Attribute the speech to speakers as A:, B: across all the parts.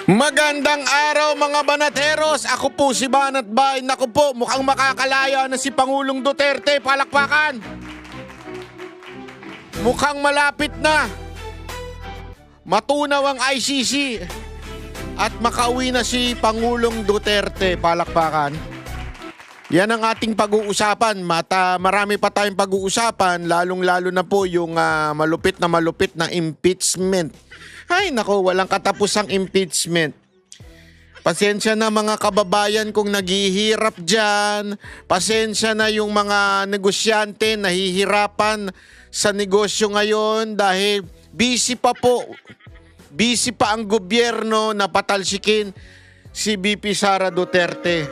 A: Magandang araw mga banateros. Ako po si Banat Bay. Naku po, mukhang makakalaya na si Pangulong Duterte. Palakpakan. Mukhang malapit na. Matunaw ang ICC. At makauwi na si Pangulong Duterte. Palakpakan. Yan ang ating pag-uusapan. Marami pa tayong pag-uusapan. Lalong-lalo na po yung malupit na impeachment. Ay nako, walang katapusang impeachment. Pasensya na mga kababayan kung naghihirap dyan. Pasensya na yung mga negosyante nahihirapan sa negosyo ngayon dahil busy pa po. Busy pa ang gobyerno na patalsikin si VP Sara Duterte.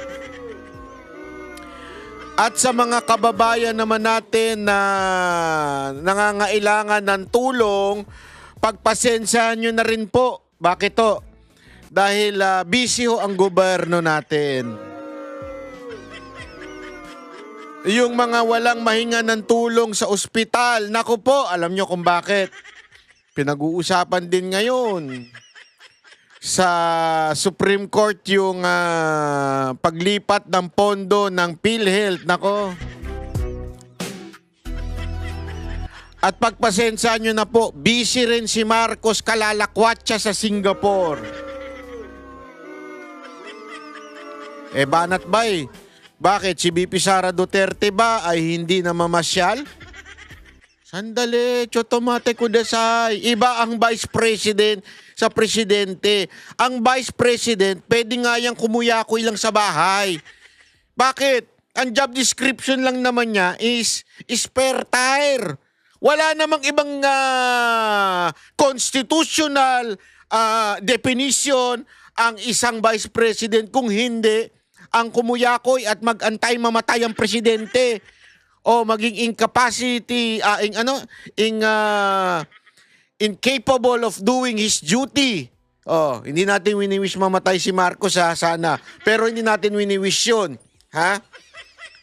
A: At sa mga kababayan naman natin na nangangailangan ng tulong, pagpasensyahan nyo na rin po. Bakit to? Dahil busy ho ang gobyerno natin. Yung mga walang mahinga ng tulong sa ospital, naku po, alam nyo kung bakit. Pinag-uusapan din ngayon sa Supreme Court yung paglipat ng pondo ng PhilHealth. Nako. At pagpasensya nyo na po, busy rin si Marcos kalalakwatsa sa Singapore. Banat Bay, bakit si VP Sara Duterte ba ay hindi na mamasyal? Sandali, chotomate kudasay. Iba ang Vice President sa Presidente. Ang Vice President, pwede nga yang kumuyakoy lang sa bahay. Bakit? Ang job description lang naman niya is spare tire. Wala namang ibang constitutional definition ang isang vice president kung hindi ang kumuyakoy at mag-antay mamatay ang presidente o maging incapable of doing his duty. Hindi natin wini-wish mamatay si Marcos sana. Pero hindi natin wini-wish yun. Ha?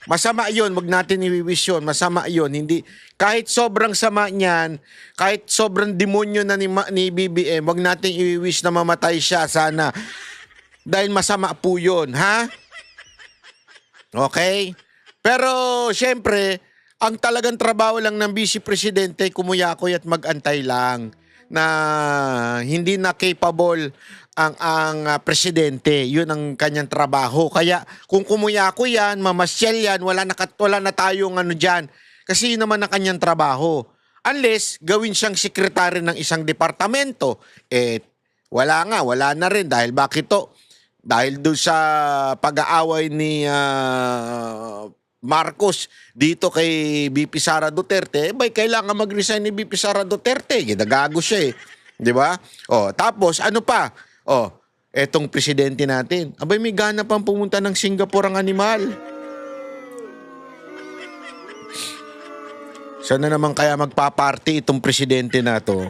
A: Masama yun, wag natin i-wish yun. Masama yun. Hindi, kahit sobrang sama niyan, kahit sobrang demonyo na ni BBM, wag natin i-wish na mamatay siya sana. Dahil masama po yun, ha? Okay? Pero, syempre, ang talagang trabaho lang ng vice presidente, kumuyakoy at mag-antay lang na hindi na capable ang presidente. Yun ang kanyang trabaho. Kaya kung kumuyako yan, mamasyal yan, wala na tayong dyan. Kasi yun naman ang kanyang trabaho. Unless gawin siyang sekretary ng isang departamento. Wala na rin. Dahil bakit to? Dahil doon sa pag-aaway ni Marcos dito kay VP Sara Duterte, kailangan mag-resign ni VP Sara Duterte. Ginagago siya eh. Di ba? Tapos ano pa? Etong presidente natin. May gana pang pumunta ng Singapore ang animal. Sana naman kaya magpa-party itong presidente na to.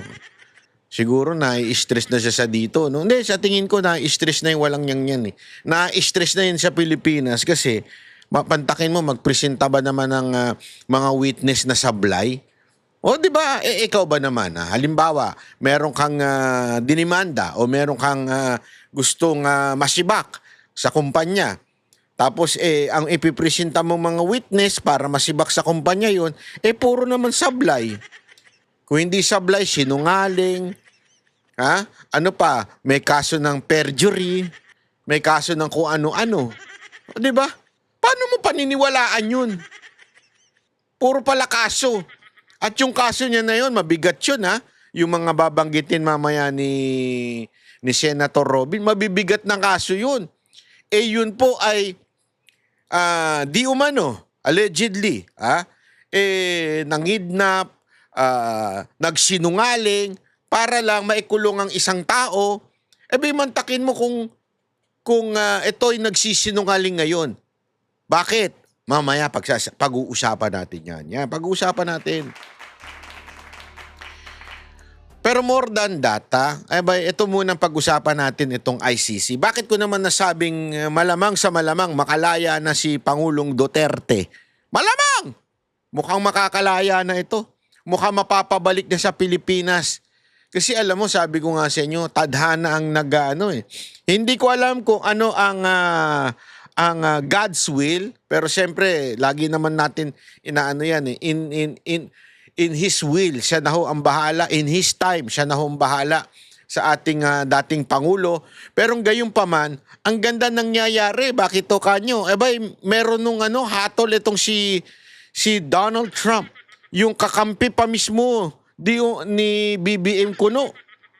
A: Siguro na-stress na siya sa dito. No? Hindi, sa tingin ko na-stress na yung walang yan eh. Na-stress na yun sa Pilipinas kasi mapantakin mo, magpresenta ba naman ng mga witness na sablay? Di ba? Ikaw ba naman? Halimbawa, meron kang dinimanda o meron kang gustong masibak sa kumpanya. Tapos ang ipipresenta mo mga witness para masibak sa kumpanya yun, puro naman sablay. Kung hindi sablay, sinungaling. Ano pa? May kaso ng perjury. May kaso ng kung ano-ano. Di ba? Paano mo paniniwalaan yun? Puro pala kaso. At yung kaso niya na yun, mabigat yun Yung mga babanggitin mamaya ni Senator Robin, mabibigat ng kaso yun. Yun po ay di umano, allegedly, nangidnap, nagsinungaling, para lang maikulong ang isang tao. Mantakin mo kung ito'y nagsisinungaling ngayon. Bakit? Mamaya pag-uusapan natin yan. Pag-uusapan natin. Pero more than that, ito muna pag-usapan natin itong ICC. Bakit ko naman nasabing malamang sa malamang makalaya na si Pangulong Duterte? Malamang! Mukhang makakalaya na ito. Mukhang mapapabalik na sa Pilipinas Kasi alam mo, sabi ko nga sa inyo, tadhana ang nag-ano eh. Hindi ko alam kung ano ang God's will, pero siyempre lagi naman natin inaano yan eh. In His will, siya na ho ang bahala. In His time, siya na ho ang bahala sa ating dating Pangulo. Pero gayon pa man, ang ganda nangyayari. Bakit to kanyo? Eh bay, meron nung hatol itong si Donald Trump. Yung kakampi pa mismo ni BBM Kuno.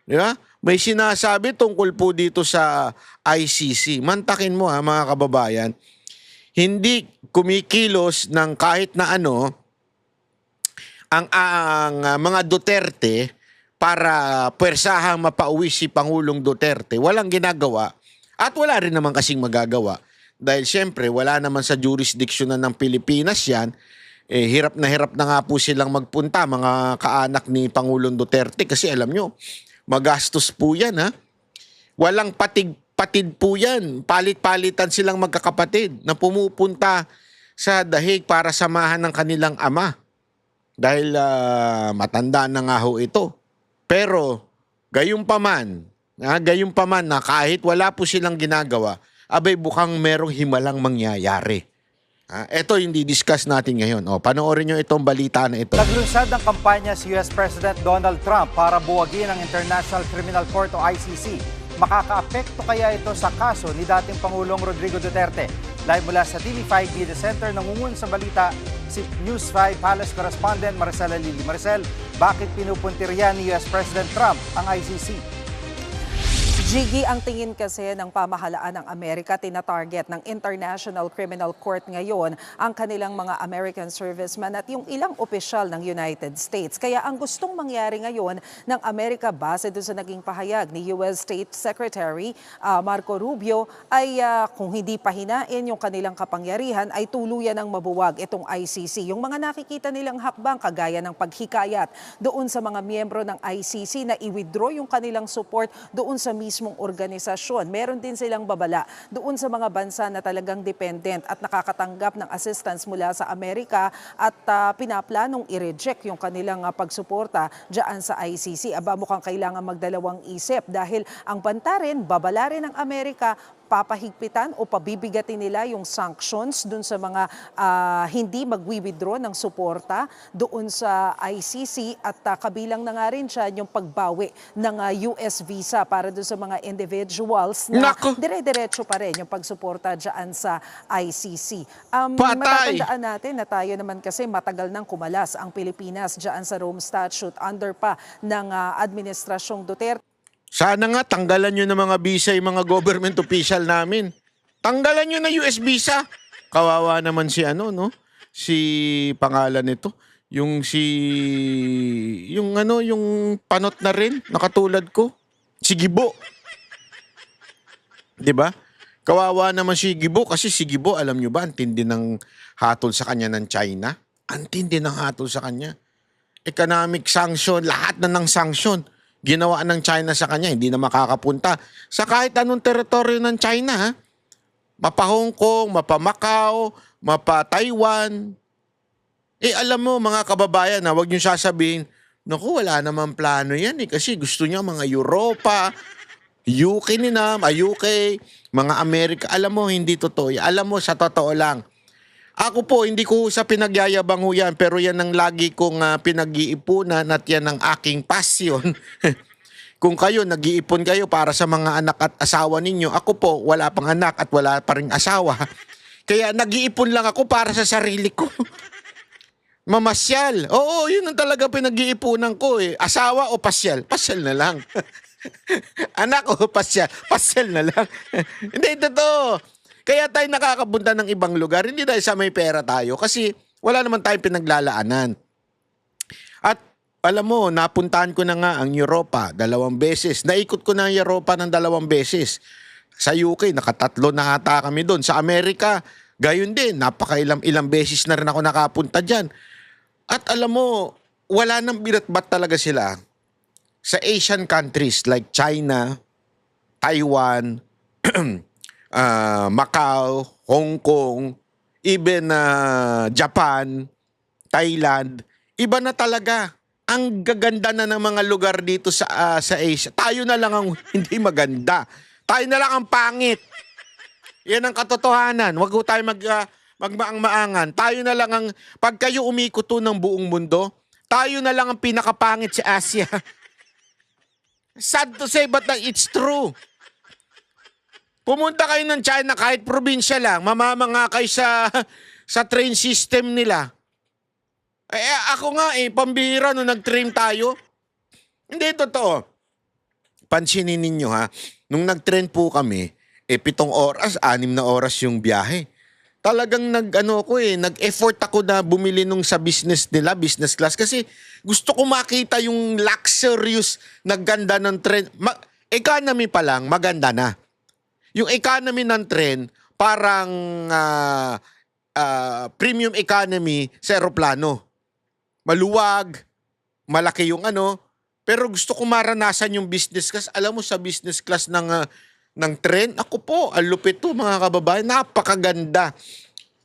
A: Di ba? May sinasabi tungkol po dito sa ICC. Mantakin mo mga kababayan. Hindi kumikilos ng kahit na ang mga Duterte para puwersahang mapauwi si Pangulong Duterte. Walang ginagawa at wala rin naman kasing magagawa. Dahil siyempre wala naman sa jurisdiction ng Pilipinas yan. Hirap na nga po silang magpunta, mga kaanak ni Pangulong Duterte, kasi alam nyo, magastos po yan ha. Walang patid po yan. Palit-palitan silang magkakapatid na pumupunta sa dahig para samahan ng kanilang ama. Dahil matanda na nga ho ito. Pero gayon pa man na kahit wala po silang ginagawa, abay bukang merong himalang mangyayari. Ito yung di-discuss natin ngayon. Panoorin nyo itong balita na ito.
B: Naglunsad ng kampanya si US President Donald Trump para buwagin ang International Criminal Court o ICC. Makakaapekto kaya ito sa kaso ni dating Pangulong Rodrigo Duterte? Live mula sa TV5 Media Center, nangungun sa balita si News 5 Palace Correspondent Maricela Lili. Maricel, bakit pinupuntiryan ni US President Trump ang ICC?
C: Jiggy, ang tingin kasi ng pamahalaan ng Amerika, tinatarget ng International Criminal Court ngayon ang kanilang mga American servicemen at yung ilang opisyal ng United States. Kaya ang gustong mangyari ngayon ng Amerika base doon sa naging pahayag ni US State Secretary Marco Rubio ay kung hindi pahinain yung kanilang kapangyarihan ay tuluyan ng mabuwag itong ICC. Yung mga nakikita nilang hakbang kagaya ng paghikayat doon sa mga miyembro ng ICC na i-withdraw yung kanilang support doon sa mismong organisasyon. Meron din silang babala doon sa mga bansa na talagang dependent at nakakatanggap ng assistance mula sa Amerika at pinaplanong i-reject yung kanilang pagsuporta dyan sa ICC. Aba, mukhang kailangan magdalawang isip dahil ang banta rin, babala rin ng Amerika, papahigpitan o pabibigatin nila yung sanctions dun sa mga hindi magwi-withdraw ng suporta doon sa ICC at kabilang na nga rin siya yung pagbawi ng US visa para doon sa mga individuals na dire-diretso pa rin yung pagsuporta dyan sa ICC. Matatandaan natin na tayo naman kasi matagal nang kumalas ang Pilipinas dyan sa Rome Statute under pa ng Administrasyong Duterte.
A: Sana nga tanggalan nyo ng mga visa yung mga government official namin. Tanggalan nyo na US visa. Kawawa naman si si pangalan nito. Yung panot na rin, nakatulad ko. Si Gibo. 'Di ba? Kawawa naman si Gibo kasi si Gibo, alam nyo ba, ang tindi ng hatol sa kanya ng China. Ang tindi ng hatol sa kanya. Economic sanction, lahat na ng sanction. Ginawa ng China sa kanya, hindi na makakapunta sa kahit anong teritoryo ng China. Mapa Hong Kong, mapa Macau, mapa Taiwan. Alam mo mga kababayan, huwag niyo sasabihin, naku, wala namang plano yan kasi gusto niya mga Europa, UK, mga Amerika. Alam mo, hindi totoo. Alam mo, sa totoo lang. Ako po, hindi ko sa pinagyayabang ho yan, pero yan ang lagi kong pinag-iipunan at yan ang aking passion. Kung kayo, nag-iipon kayo para sa mga anak at asawa ninyo, ako po, wala pang anak at wala pa ring asawa. Kaya nag-iipon lang ako para sa sarili ko. Mamasyal. Oo, yun ang talaga pinag-iipunan ko eh. Asawa o pasyal? Pasyal na lang. Anak o pasyal? Pasyal na lang. Hindi, totoo. Kaya tayo nakakapunta ng ibang lugar, hindi dahil sa may pera tayo kasi wala naman tayong pinaglalaanan. At alam mo, napuntahan ko na nga ang Europa 2 beses. Naikot ko na ang Europa ng 2 beses. Sa UK, nakatatlo na ata kami doon. Sa Amerika, gayon din. Ilang beses na rin ako nakapunta dyan. At alam mo, wala nang binatbat talaga sila sa Asian countries like China, Taiwan, Macau, Hong Kong, even Japan, Thailand, iba na talaga. ang gaganda na ng mga lugar dito sa Asia. Tayo na lang ang hindi maganda. Tayo na lang ang pangit. Yan ang katotohanan. Huwag ko tayo magmaang-maangan. Tayo na lang ang, pag kayo umikot to ng buong mundo, tayo na lang ang pinakapangit sa Asia. Sad to say, but it's true. Pumunta kayo ng China, kahit probinsya lang, mamamanga kayo sa train system nila. Ako nga pambihira nung nag-train tayo. Hindi, totoo. Pansinin ninyo ha, nung nag-train po kami, 7 oras, 6 na oras yung biyahe. Talagang nag-effort ako na bumili nung sa business nila, business class. Kasi gusto ko makita yung luxurious na ganda ng train. Economy pa lang, maganda na. Yung economy ng train, parang premium economy sa aeroplano. Maluwag, malaki yung pero gusto ko maranasan yung business class. Alam mo, sa business class ng train, ako po, ang lupit to mga kababayan, napakaganda.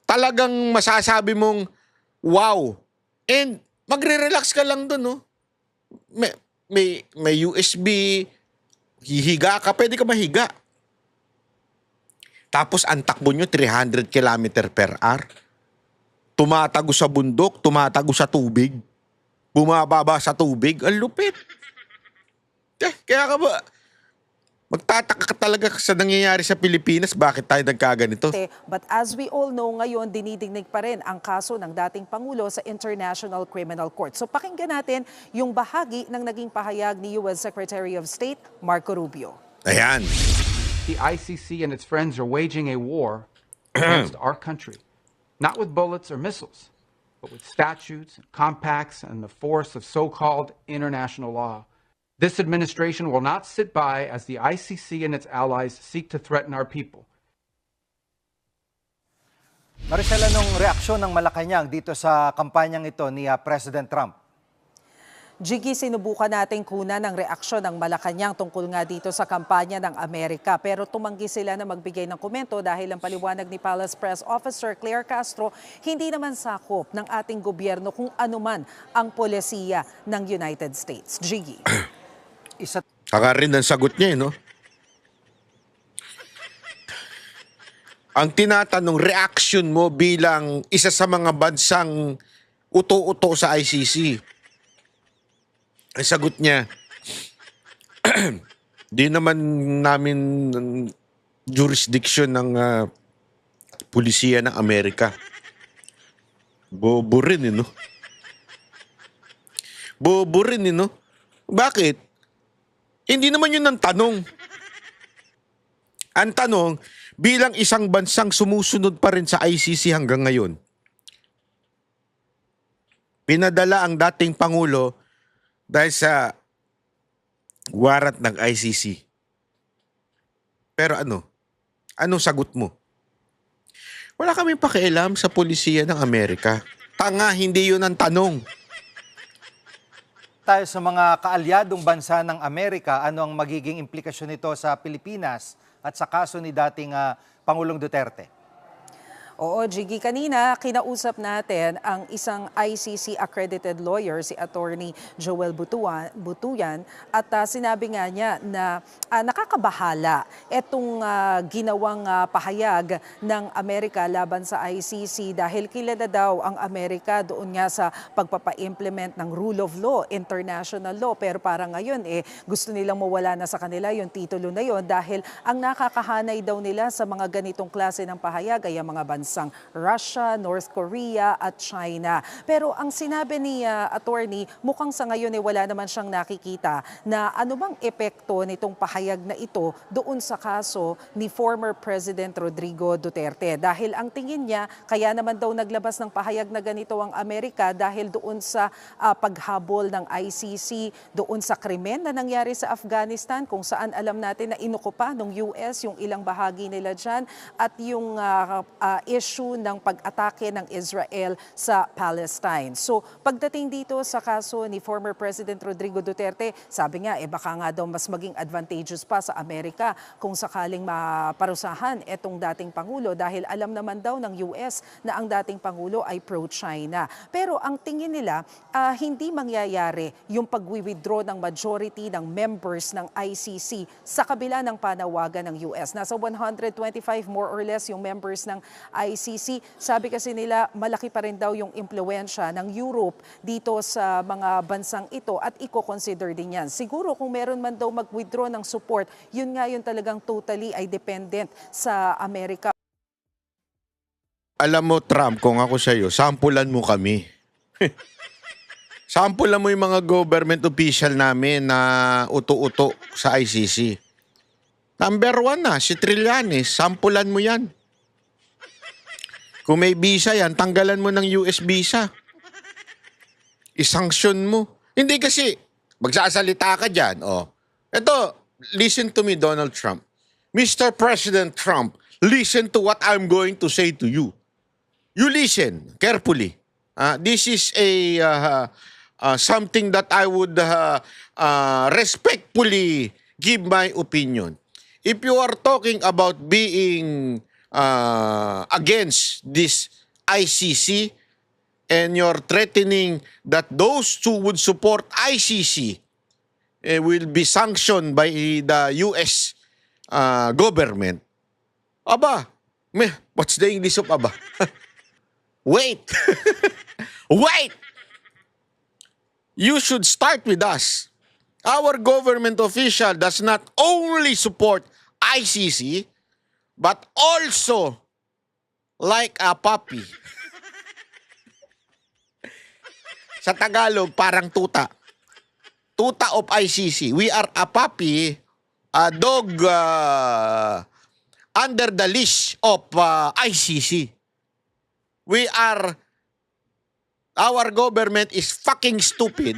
A: Talagang masasabi mong, wow. And magre-relax ka lang dun, no? May USB, hihiga ka, pwede ka mahiga. Tapos ang takbo nyo, 300 km per hour. Tumatago sa bundok, tumatago sa tubig. Bumababa sa tubig, ang lupit. Kaya ka ba, magtataka ka talaga sa nangyayari sa Pilipinas, bakit tayo nagkaganito?
C: But as we all know ngayon, dinidignig pa rin ang kaso ng dating Pangulo sa International Criminal Court. So pakinggan natin yung bahagi ng naging pahayag ni US Secretary of State Marco Rubio.
A: Ayan.
D: The ICC and its friends are waging a war against our country, not with bullets or missiles, but with statutes, and compacts, and the force of so-called international law. This administration will not sit by as the ICC and its allies seek to threaten our people.
B: Maricel, anong reaksyon ng Malacanang dito sa kampanyang ito ni President Trump?
C: Jiggy, sinubukan natin kunan ng reaksyon ng Malacanang tungkol nga dito sa kampanya ng Amerika. Pero tumanggi sila na magbigay ng komento dahil ang paliwanag ni Palace Press Officer Claire Castro, hindi naman sakop ng ating gobyerno kung anuman ang polisiya ng United States. Jiggy.
A: Saka rin ang sagot niya, no? Ang tinatanong, reaction mo bilang isa sa mga bansang uto-uto sa ICC. Ang sagot niya, di naman namin jurisdiction ng pulisiya ng Amerika. Bobo rin, no? Bobo rin, no? Bakit? Hindi naman yun ang tanong. Ang tanong, bilang isang bansang sumusunod pa rin sa ICC hanggang ngayon, pinadala ang dating Pangulo dahil sa warrant ng ICC. Pero anong sagot mo? Wala kaming pakialam sa pulisiya ng Amerika. Tanga, hindi yun ang tanong.
B: Tayo sa mga kaalyadong bansa ng Amerika, ano ang magiging implikasyon nito sa Pilipinas at sa kaso ni dating Pangulong Duterte?
C: Oo, Jiggy, kanina kinausap natin ang isang ICC accredited lawyer, si Attorney Joel Butuyan, at sinabi nga niya na nakakabahala itong ginawang pahayag ng Amerika laban sa ICC dahil kilala daw ang Amerika doon nga sa pagpapa-implement ng rule of law, international law, pero parang ngayon gusto nilang mawala na sa kanila yung titulo na yon dahil ang nakakahanay daw nila sa mga ganitong klase ng pahayag ay ang mga bansang Russia, North Korea at China. Pero ang sinabi ni attorney, mukhang sa ngayon wala naman siyang nakikita na anumang epekto nitong pahayag na ito doon sa kaso ni former President Rodrigo Duterte. Dahil ang tingin niya, kaya naman daw naglabas ng pahayag na ganito ang Amerika dahil doon sa paghabol ng ICC, doon sa krimen na nangyari sa Afghanistan, kung saan alam natin na inukupa ng US yung ilang bahagi nila dyan at yung issue ng pag-atake ng Israel sa Palestine. So pagdating dito sa kaso ni former President Rodrigo Duterte, sabi nga baka nga daw mas maging advantageous pa sa Amerika kung sakaling maparusahan itong dating Pangulo dahil alam naman daw ng US na ang dating Pangulo ay pro-China. Pero ang tingin nila, hindi mangyayari yung pag-withdraw ng majority ng members ng ICC sa kabila ng panawagan ng US. Nasa 125 more or less yung members ng ICC. Sabi kasi nila malaki pa rin daw yung impluwensya ng Europe dito sa mga bansang ito at i-consider din yan. Siguro kung meron man daw mag-withdraw ng support, yun nga yun talagang totally ay dependent sa Amerika.
A: Alam mo, Trump, kung ako sa'yo, sampulan mo kami. Sampulan mo yung mga government official namin na uto-uto sa ICC. Number 1 na, si Trillanes, sampulan mo yan. Kung may visa yan, tanggalan mo ng US visa. Isanksyon mo. Hindi kasi, magsasalita ka dyan. Oh. Ito, listen to me, Donald Trump. Mr. President Trump, listen to what I'm going to say to you. You listen carefully. This is something that I would respectfully give my opinion. If you are talking about being against this ICC and you're threatening that those who would support ICC will be sanctioned by the US government, aba, what's the English of aba? Wait! Wait! You should start with us. Our government official does not only support ICC, but also like a puppy. Sa Tagalog, parang tuta. Tuta of ICC. We are a puppy, a dog under the leash of ICC. Our government is fucking stupid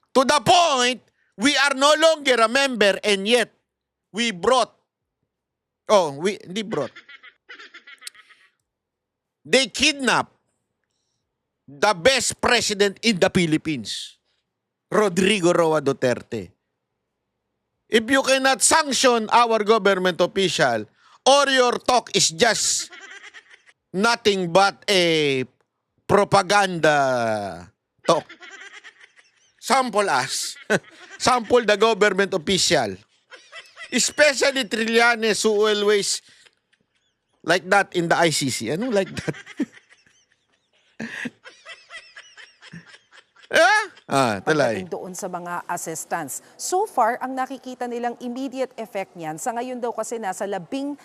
A: to the point we are no longer a member and yet they kidnapped the best president in the Philippines, Rodrigo Roa Duterte. If you cannot sanction our government official, or your talk is just nothing but a propaganda talk. Sample us. Sample the government official. Especially Trillanes who always like that in the ICC. Ano like that? Talay.
C: Pagdating doon sa mga assistants. So far, ang nakikita nilang immediate effect niyan, sa ngayon daw kasi nasa 11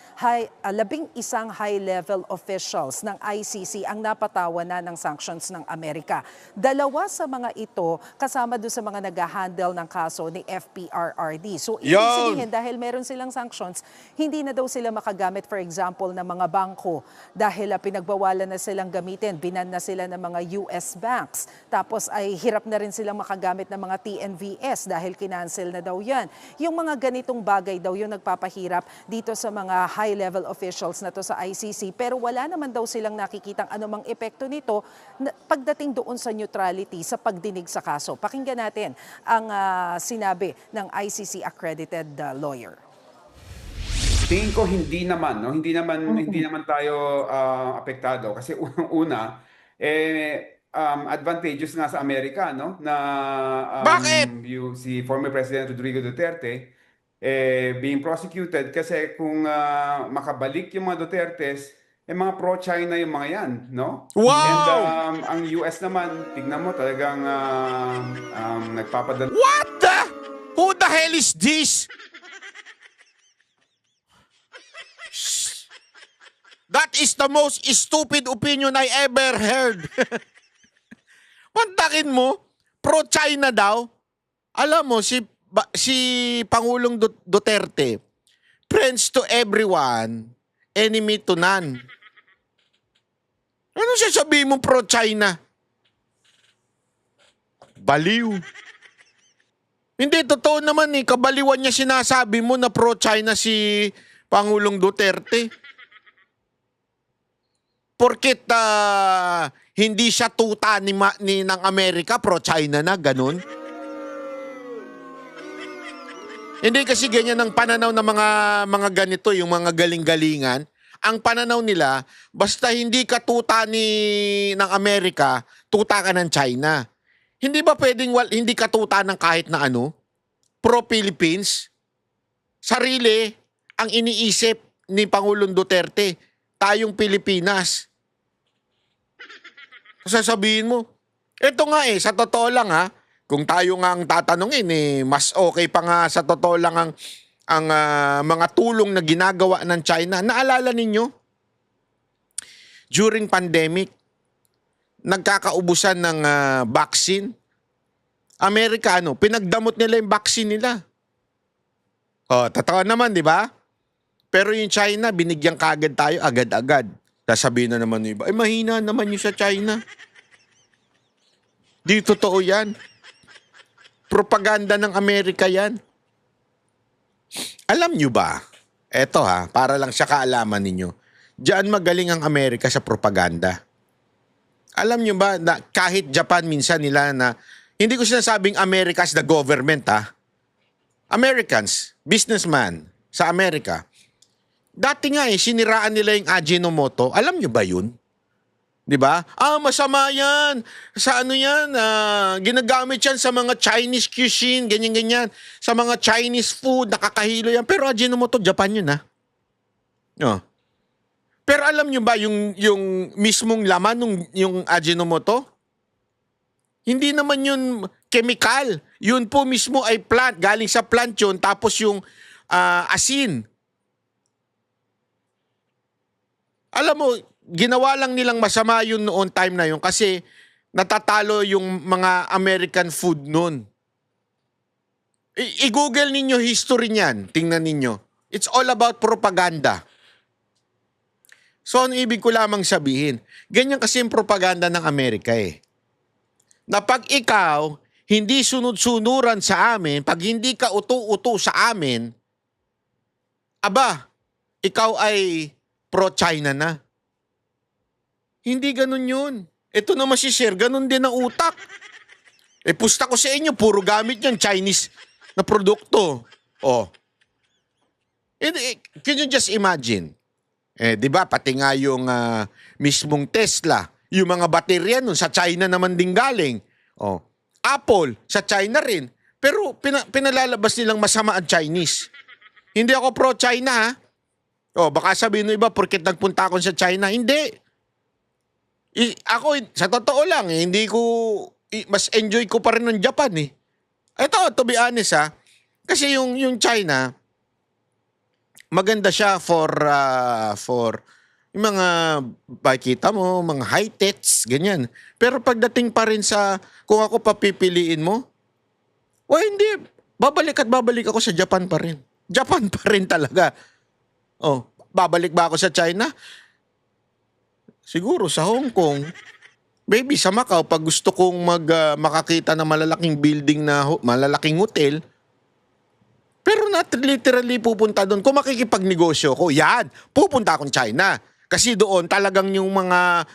C: high-level officials ng ICC ang napatawan na ng sanctions ng Amerika. 2 sa mga ito kasama doon sa mga nag-handle ng kaso ni FPRRD. So, ibig sabihin, dahil meron silang sanctions, hindi na daw sila makagamit, for example, ng mga bangko dahil pinagbawalan na silang gamitin, binan na sila ng mga US banks. Tapos ay hirap na rin silang makagamit ng mga TNVS dahil kinancel na daw yan. Yung mga ganitong bagay daw yung nagpapahirap dito sa mga high-level officials na to sa ICC. Pero wala naman daw silang nakikitang anumang epekto nito pagdating doon sa neutrality, sa pagdinig sa kaso. Pakinggan natin ang sinabi ng ICC accredited lawyer.
E: Tingin ko hindi naman tayo apektado kasi unang-una advantageous nga sa Amerika, no? Na
A: Bakit?
E: si former President Rodrigo Duterte being prosecuted kasi kung makabalik yung mga Dutertes, mga pro-China yung mga yan, no?
A: Wow!
E: And ang US naman, tignan mo talagang nagpapadala.
A: What the? Who the hell is this? That is the most stupid opinion I ever heard. Pantakin mo, pro-China daw. Alam mo, si Pangulong Duterte, friends to everyone, enemy to none. Ano sasabihin mo pro-China? Baliw. Hindi, totoo naman kabaliwan niya sinasabi mo na pro-China si Pangulong Duterte. porket hindi siya tuta ng Amerika, pro-China na, ganun. Hindi kasi ganyan ang pananaw ng mga ganito, yung mga galing-galingan. Ang pananaw nila, basta hindi ka tuta ng Amerika, tuta ka ng China. Hindi ba pwedeng hindi ka tuta ng kahit na ano? Pro-Philippines? Sarili ang iniisip ni Pangulong Duterte. Tayong Pilipinas. Sasabihin mo, eto nga sa totoo lang kung tayo nga ang tatanungin mas okay pa nga sa totoo lang ang mga tulong na ginagawa ng China. Naalala ninyo? During pandemic, nagkakaubusan ng vaccine. Amerikano, pinagdamot nila yung vaccine nila. Totoo naman, di ba? Pero yung China, binigyan kagad tayo agad-agad. Sasabihin na naman yung iba, mahina naman yung sa China. Di totoo yan. Propaganda ng Amerika yan. Alam nyo ba? Eto para lang sa kaalaman ninyo. Diyan magaling ang Amerika sa propaganda. Alam nyo ba na kahit Japan minsan nila na, hindi ko sinasabing America as the government Americans, businessman sa Amerika. Dati nga siniraan nila yung Ajinomoto. Alam nyo ba yun? 'Di ba? Masama yan. Sa ano yan? Ginagamit yan sa mga Chinese cuisine, ganyan-ganyan. Sa mga Chinese food, nakakahilo yan. Pero Ajinomoto, Japan yun Pero alam nyo ba yung mismong laman yung Ajinomoto? Hindi naman yun chemical. Yun po mismo ay plant. Galing sa plant yun. Tapos yung asin. Alam mo, ginawa lang nilang masama yun noon time na yun kasi natatalo yung mga American food noon. I-google ninyo history niyan. Tingnan ninyo. It's all about propaganda. So, ano ibig ko lamang sabihin? Ganyan kasi yung propaganda ng Amerika Na pag ikaw, hindi sunod-sunuran sa amin, pag hindi ka uto-uto sa amin, ikaw ay pro-China na. Hindi ganun yun. Ito naman si Sir, ganun din ang utak. Pusta ko sa inyo, puro gamit yan, Chinese na produkto. Can you just imagine? Di ba, pati nga yung mismong Tesla, yung mga baterya nun, sa China naman din galing. Apple, sa China rin. Pero pinalalabas nilang masama ang Chinese. Hindi ako pro-China baka sabihin ng iba, porket nagpunta ako sa China. Hindi. Ako, sa totoo lang, hindi ko, mas enjoy ko pa rin ng Japan Ito, to be honest kasi yung China, maganda siya for yung mga, bakita mo, mga high-techs, ganyan. Pero pagdating pa rin sa, kung ako papipiliin mo, hindi. Babalik ako sa Japan pa rin. Japan pa rin talaga. Babalik ba ako sa China? Siguro sa Hong Kong. Maybe sa Macau, pag gusto kong makakita ng malalaking building malalaking hotel, pero not literally pupunta doon. Kung makikipagnegosyo ko, pupunta akong China. Kasi doon talagang yung mga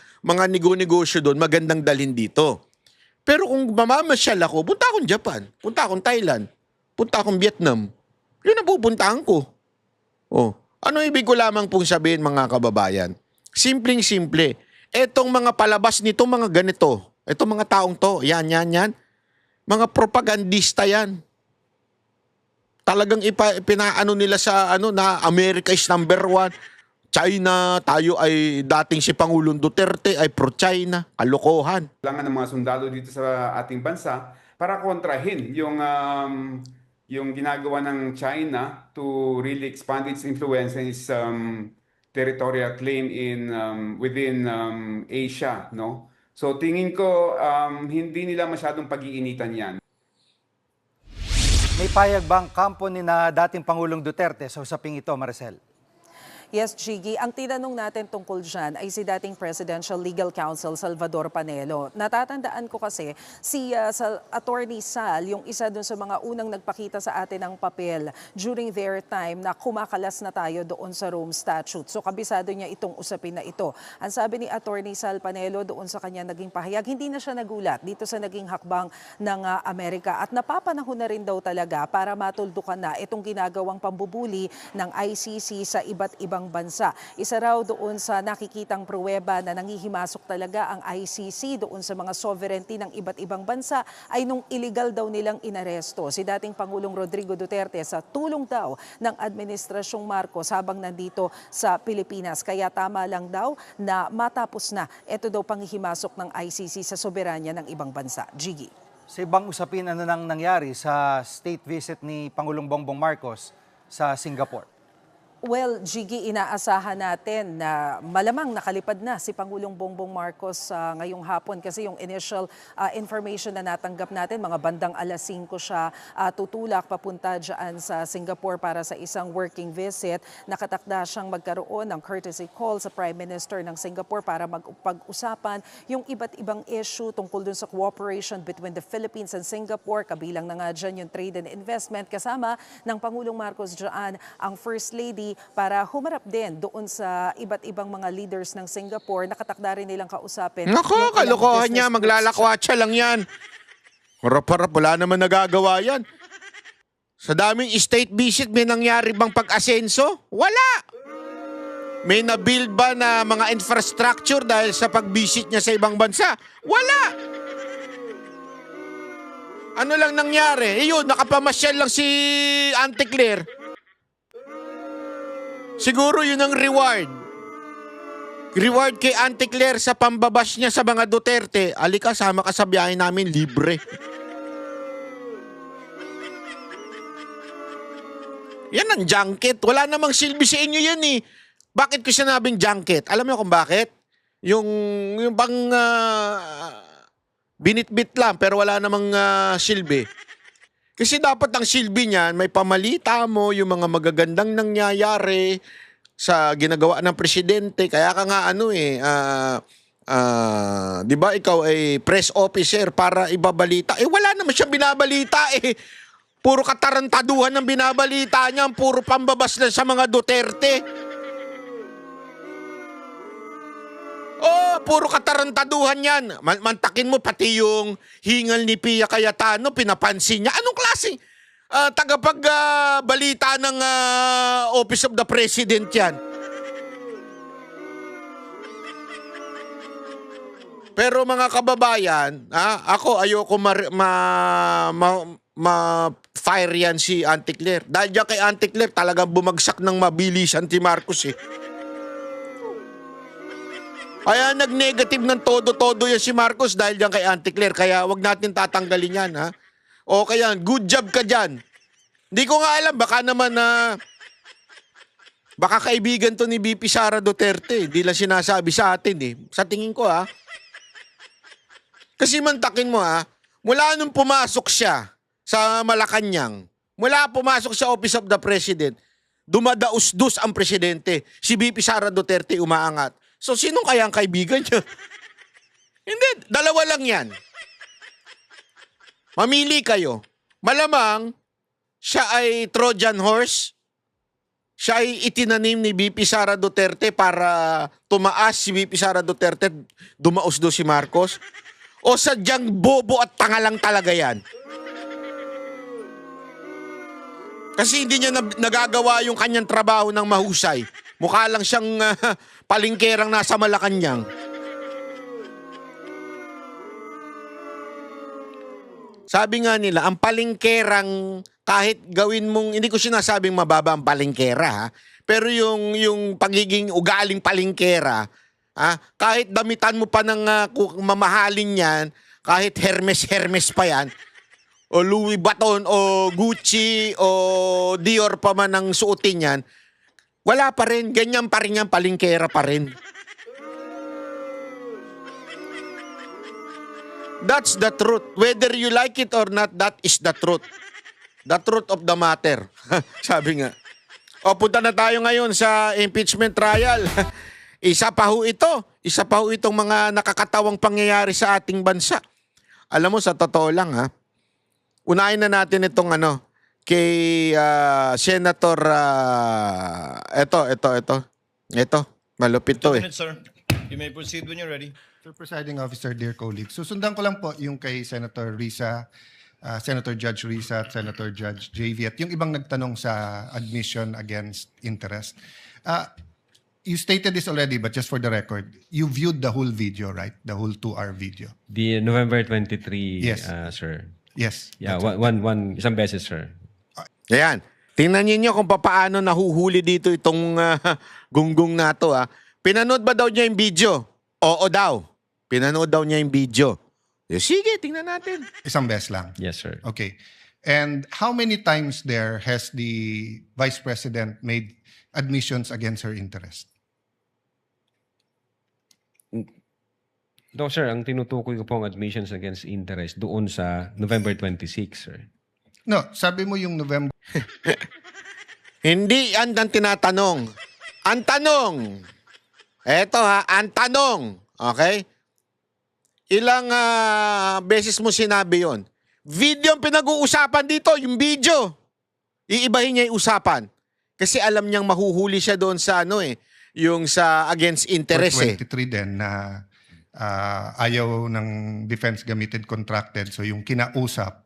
A: negosyo doon magandang dalhin dito. Pero kung mamamasyal ako, punta akong Japan, punta akong Thailand, punta akong Vietnam. Yun ang pupuntahan ko. Ano ibig ko lamang pong sabihin mga kababayan? Simpleng-simple. Etong mga palabas nito, mga ganito. Etong mga taong to, yan. Mga propagandista yan. Talagang pinaano nila sa na America is number 1. China, tayo ay dating si Pangulong Duterte ay pro-China. Kalokohan.
E: Kailangan ng mga sundalo dito sa ating bansa para kontrahin yung ginagawa ng China to really expand its influence and its territorial claim within Asia, no? So tingin ko hindi nila masyadong pag-iinitan 'yan.
B: May payag bang kampo ni na dating Pangulong Duterte sa usaping ito, Maricel?
C: Yes, Gigi. Ang tinanong natin tungkol dyan ay si dating Presidential Legal Counsel Salvador Panelo. Natatandaan ko kasi si Attorney Sal, yung isa dun sa mga unang nagpakita sa atin ng papel during their time na kumakalas na tayo doon sa Rome Statute. So kabisado niya itong usapin na ito. Ang sabi ni Attorney Sal Panelo doon sa kanya naging pahayag, hindi na siya nagulat dito sa naging hakbang ng Amerika. At napapanahon na rin daw talaga para matuldukan na itong ginagawang pambubuli ng ICC sa iba't ibang bansa. Isa raw doon sa nakikitang pruweba na nangihimasok talaga ang ICC doon sa mga sovereignty ng iba't ibang bansa ay nung illegal daw nilang inaresto si dating Pangulong Rodrigo Duterte sa tulong daw ng Administrasyong Marcos habang nandito sa Pilipinas. Kaya tama lang daw na matapos na ito daw panghihimasok ng ICC sa soberanya ng ibang bansa. Gigi.
B: Sa ibang usapin, ano nang nangyari sa state visit ni Pangulong Bongbong Marcos sa Singapore?
C: Well, Gigi, inaasahan natin na malamang nakalipad na si Pangulong Bongbong Marcos ngayong hapon kasi yung initial information na natanggap natin, mga bandang alas 5 siya tutulak papunta dyan sa Singapore para sa isang working visit. Nakatakda siyang magkaroon ng courtesy call sa Prime Minister ng Singapore para magpag-usapan yung iba't ibang issue tungkol dun sa cooperation between the Philippines and Singapore. Kabilang na nga dyan yung trade and investment kasama ng Pangulong Marcos dyan ang First Lady para humarap din doon sa iba't ibang mga leaders ng Singapore. Nakatakda rin nilang kausapin.
A: Nako,
C: yung ilang
A: kalokohan
C: business
A: niya,
C: groups.
A: maglalakwatsa lang yan. Harap-harap, wala naman nagagawa yan. Sa daming state visit, may nangyari bang pag-asenso? Wala! May na-build ba na mga infrastructure dahil sa pag-visit niya sa ibang bansa? Wala! Ano lang nangyari? Yun, nakapamasyal lang si Auntie Claire. Siguro yun ang reward. Reward kay Auntie Claire sa pambabash niya sa mga Duterte. Alika, sama ka sa biyahe namin, libre. Yan ang junket. Wala namang silbi sa inyo yan eh. Bakit ko sinabing junket? Alam mo kung bakit? Yung bang binitbit lang pero wala namang silbi. Kasi dapat ang silbi niyan, may pamalita mo yung mga magagandang nangyayari sa ginagawa ng presidente. Kaya ka nga di ba ikaw ay press officer para ibabalita. Wala naman siya binabalita eh. Puro katarantaduhan ng binabalita niya, puro pambabas lang sa mga Duterte. Oh, puro katarantaduhan yan. Mantakin mo pati yung hingal ni Pia Cayetano, pinapansin niya. Anong klaseng tagapagbalita ng Office of the President yan? Pero mga kababayan, ako ayoko ma-fire yan si Auntie Claire. Dahil dyan kay Auntie Claire talagang bumagsak ng mabilisan si Marcos eh. Kaya nag-negative ng todo-todo yan si Marcos dahil dyan kay Auntie Claire. Kaya wag natin tatanggalin yan, ha? O kaya, good job ka dyan. Hindi ko nga alam, baka naman baka kaibigan to ni VP Sara Duterte. Hindi lang sinasabi sa atin eh. Sa tingin ko, ha? Kasi mantakin mo, ha? Mula nung pumasok siya sa Malacanang, mula pumasok sa Office of the President, dumadaus-dus ang presidente. Si VP Sara Duterte umaangat. So, sino kaya ang kaibigan niya? Hindi, dalawa lang yan. Mamili kayo. Malamang, siya ay Trojan horse. Siya ay itinanim ni VP Sara Duterte para tumaas si VP Sara Duterte, dumaos do si Marcos. O sadyang bobo at tanga lang talaga yan. Kasi hindi niya nagagawa yung kanyang trabaho ng mahusay. Mukha lang siyang palingkerang nasa Malacanang. Sabi nga nila, ang palingkerang kahit gawin mong, hindi ko sinasabing mababa ang palingkera, ha? Pero yung pagiging ugaling palingkera, kahit damitan mo pa ng mamahalin yan, kahit Hermes pa yan, o Louis Vuitton, o Gucci, o Dior pa man ang suotin yan, wala pa rin. Ganyan pa rin yan, palingkera pa rin. That's the truth. Whether you like it or not, that is the truth. The truth of the matter. Sabi nga. O punta na tayo ngayon sa impeachment trial. Isa pa ho ito. Isa pa ho itong mga nakakatawang pangyayari sa ating bansa. Alam mo, sa totoo lang ha, unahin na natin itong kay Senator, ito, malupit to eh.
F: Minutes, sir. You may proceed when you're ready.
G: Sir Presiding Officer, dear colleagues, susundan ko lang po yung kay Senator Risa, Senator Judge Risa at Senator Judge JV at yung ibang nagtanong sa admission against interest. You stated this already, but just for the record, you viewed the whole video, right? The whole 2-hour video.
H: The November 23,
G: Yes.
H: Sir.
G: Yes.
H: Yeah, isang beses, sir.
A: Ayan. Tingnan niyo kung paano nahuhuli dito itong gunggong na to. Pinanood ba daw niya yung video? Oo daw. Pinanood daw niya yung video. Sige, tingnan natin.
G: Isang beses lang.
H: Yes, sir.
G: Okay. And how many times there has the Vice President made admissions against her interest?
H: No, sir, ang tinutukoy ko po ang admissions against interest doon sa November 26, sir.
G: No, sabi mo yung November.
A: Hindi yan ang tinatanong. Ang tanong. Eto ang tanong. Okay? Ilang beses mo sinabi yon? Video ang pinag-uusapan dito, yung video. Iibahin niya yung usapan. Kasi alam niyang mahuhuli siya doon sa yung sa against interest
G: For 23 din na ayaw ng defense gamitin contracted. So yung kinausap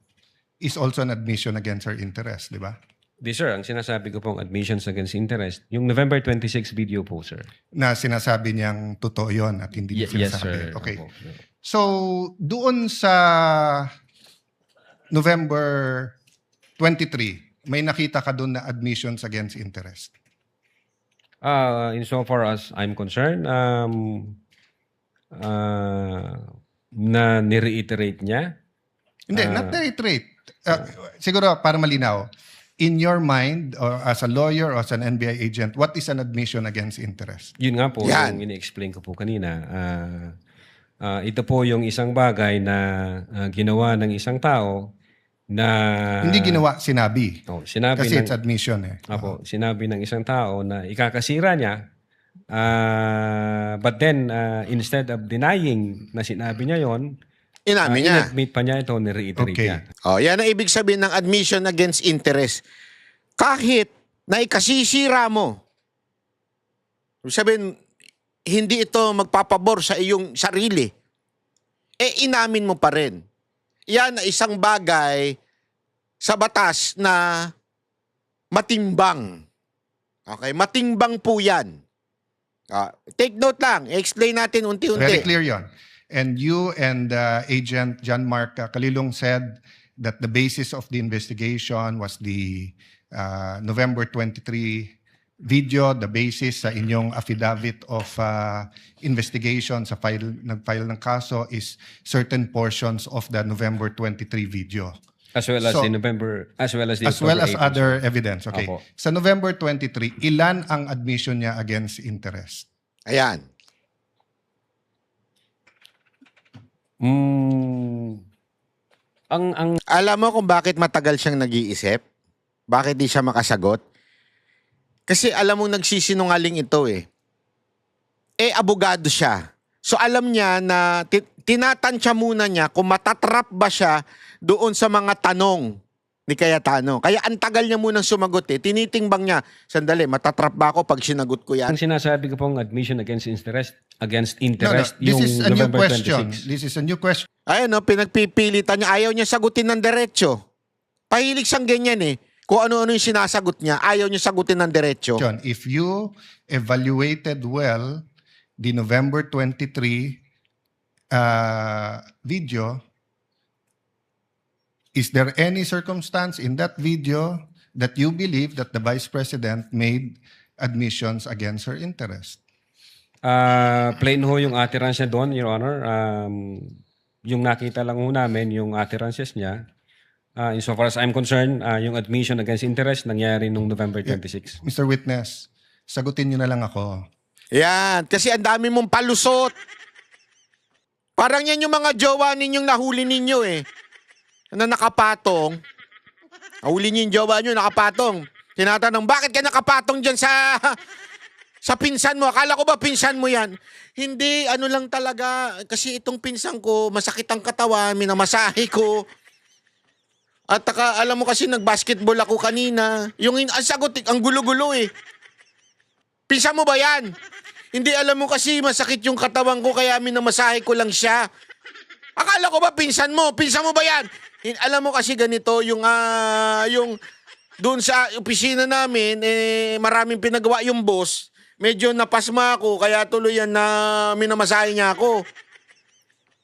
G: is also an admission against her interest, di ba?
H: Di, sir, ang sinasabi ko pong admissions against interest, yung November 26 video po, sir.
G: Na sinasabi niyang totoo yon at hindi niya
H: Yes,
G: sinasabi.
H: sir.
G: Okay.
H: Opo.
G: So doon sa November 23, may nakita ka doon na admissions against interest.
H: Insofar as I'm concerned, na nireiterate niya.
G: Hindi, not reiterate. Siguro para malinaw, in your mind or as a lawyer or as an NBI agent, what is an admission against interest?
H: Yun nga po,
A: Yan.
H: yung ini-explain ko po kanina. Ito po yung isang bagay na ginawa ng isang tao na...
G: Hindi ginawa, sinabi.
H: Sinabi
G: Kasi
H: ng,
G: it's admission eh.
H: Apo, sinabi ng isang tao na ikakasira niya, but then instead of denying na sinabi niya yon,
A: Inamin niya.
H: in-admit pa niya ito, ni-reiterate
G: Okay.
H: niya.
A: Yan ang ibig sabihin ng admission against interest. Kahit na ikasisira mo, ibig sabihin, hindi ito magpapabor sa iyong sarili, inamin mo pa rin. Yan ay isang bagay sa batas na matimbang. Okay? Matimbang po yan. Take note lang. Explain natin unti-unti.
G: Very clear yon. And you and Agent John Mark Kalilong said that the basis of the investigation was the November 23 video, the basis sa inyong affidavit of investigation sa nag-file ng kaso is certain portions of the November 23 video.
H: As well as
G: So,
H: the November, as well as the
G: As well as
H: October 8,
G: other evidence. Okay.
H: Opo.
G: Sa November 23, ilan ang admission niya against interest?
A: Ayan.
H: Ang
A: Alam mo kung bakit matagal siyang nag-iisip? Bakit di siya makasagot? Kasi alam mo nagsisinungaling ito eh. Abogado siya. So alam niya na tinatansya muna niya kung matatrap ba siya doon sa mga tanong ni Cayetano. Kaya ang tagal niya munang sumagot eh. Tinitimbang niya, sandali, matatrap ba ako pag sinagot ko yan?
H: ang sinasabi ko pong admission against interest,
G: This
H: yung
G: is a new
H: November
G: question.
H: 26.
G: This is a new question.
A: Ayun pinagpipilitan niya. Ayaw niya sagutin ng diretso. Pahilig siyang ganyan eh. Kung ano-ano yung sinasagot niya, ayaw niya sagutin ng diretso.
G: If you evaluated well the November 23 video, is there any circumstance in that video that you believe that the Vice President made admissions against her interest?
H: Plain ho yung utterance niya doon, Your Honor. Yung nakita lang ho namin, yung utterances niya. Insofar as I'm concerned, yung admission against interest nangyari nung November 26.
G: Mr. Witness, sagutin niyo na lang ako.
A: Yan, kasi ang dami mong palusot. Parang yan yung mga jowa ninyong nahuli ninyo eh. Na nakapatong. Nahuli niyo yung jowa nyo, nakapatong. Tinatanong, bakit ka nakapatong dyan sa pinsan mo? Akala ko ba pinsan mo yan? Hindi, ano lang talaga. Kasi itong pinsan ko, masakit ang katawan, minamasahe ko. At alam mo kasi nag-basketball ako kanina. Ang sagot, ang gulo-gulo eh. Pinsan mo ba yan? Hindi, alam mo kasi masakit yung katawan ko kaya minamasahe ko lang siya. Akala ko ba pinsan mo? Pinsan mo ba yan? Alam mo kasi ganito, yung doon sa opisina namin, maraming pinagawa yung boss. Medyo napasma ako, kaya tuloy yan na minamasahe niya ako.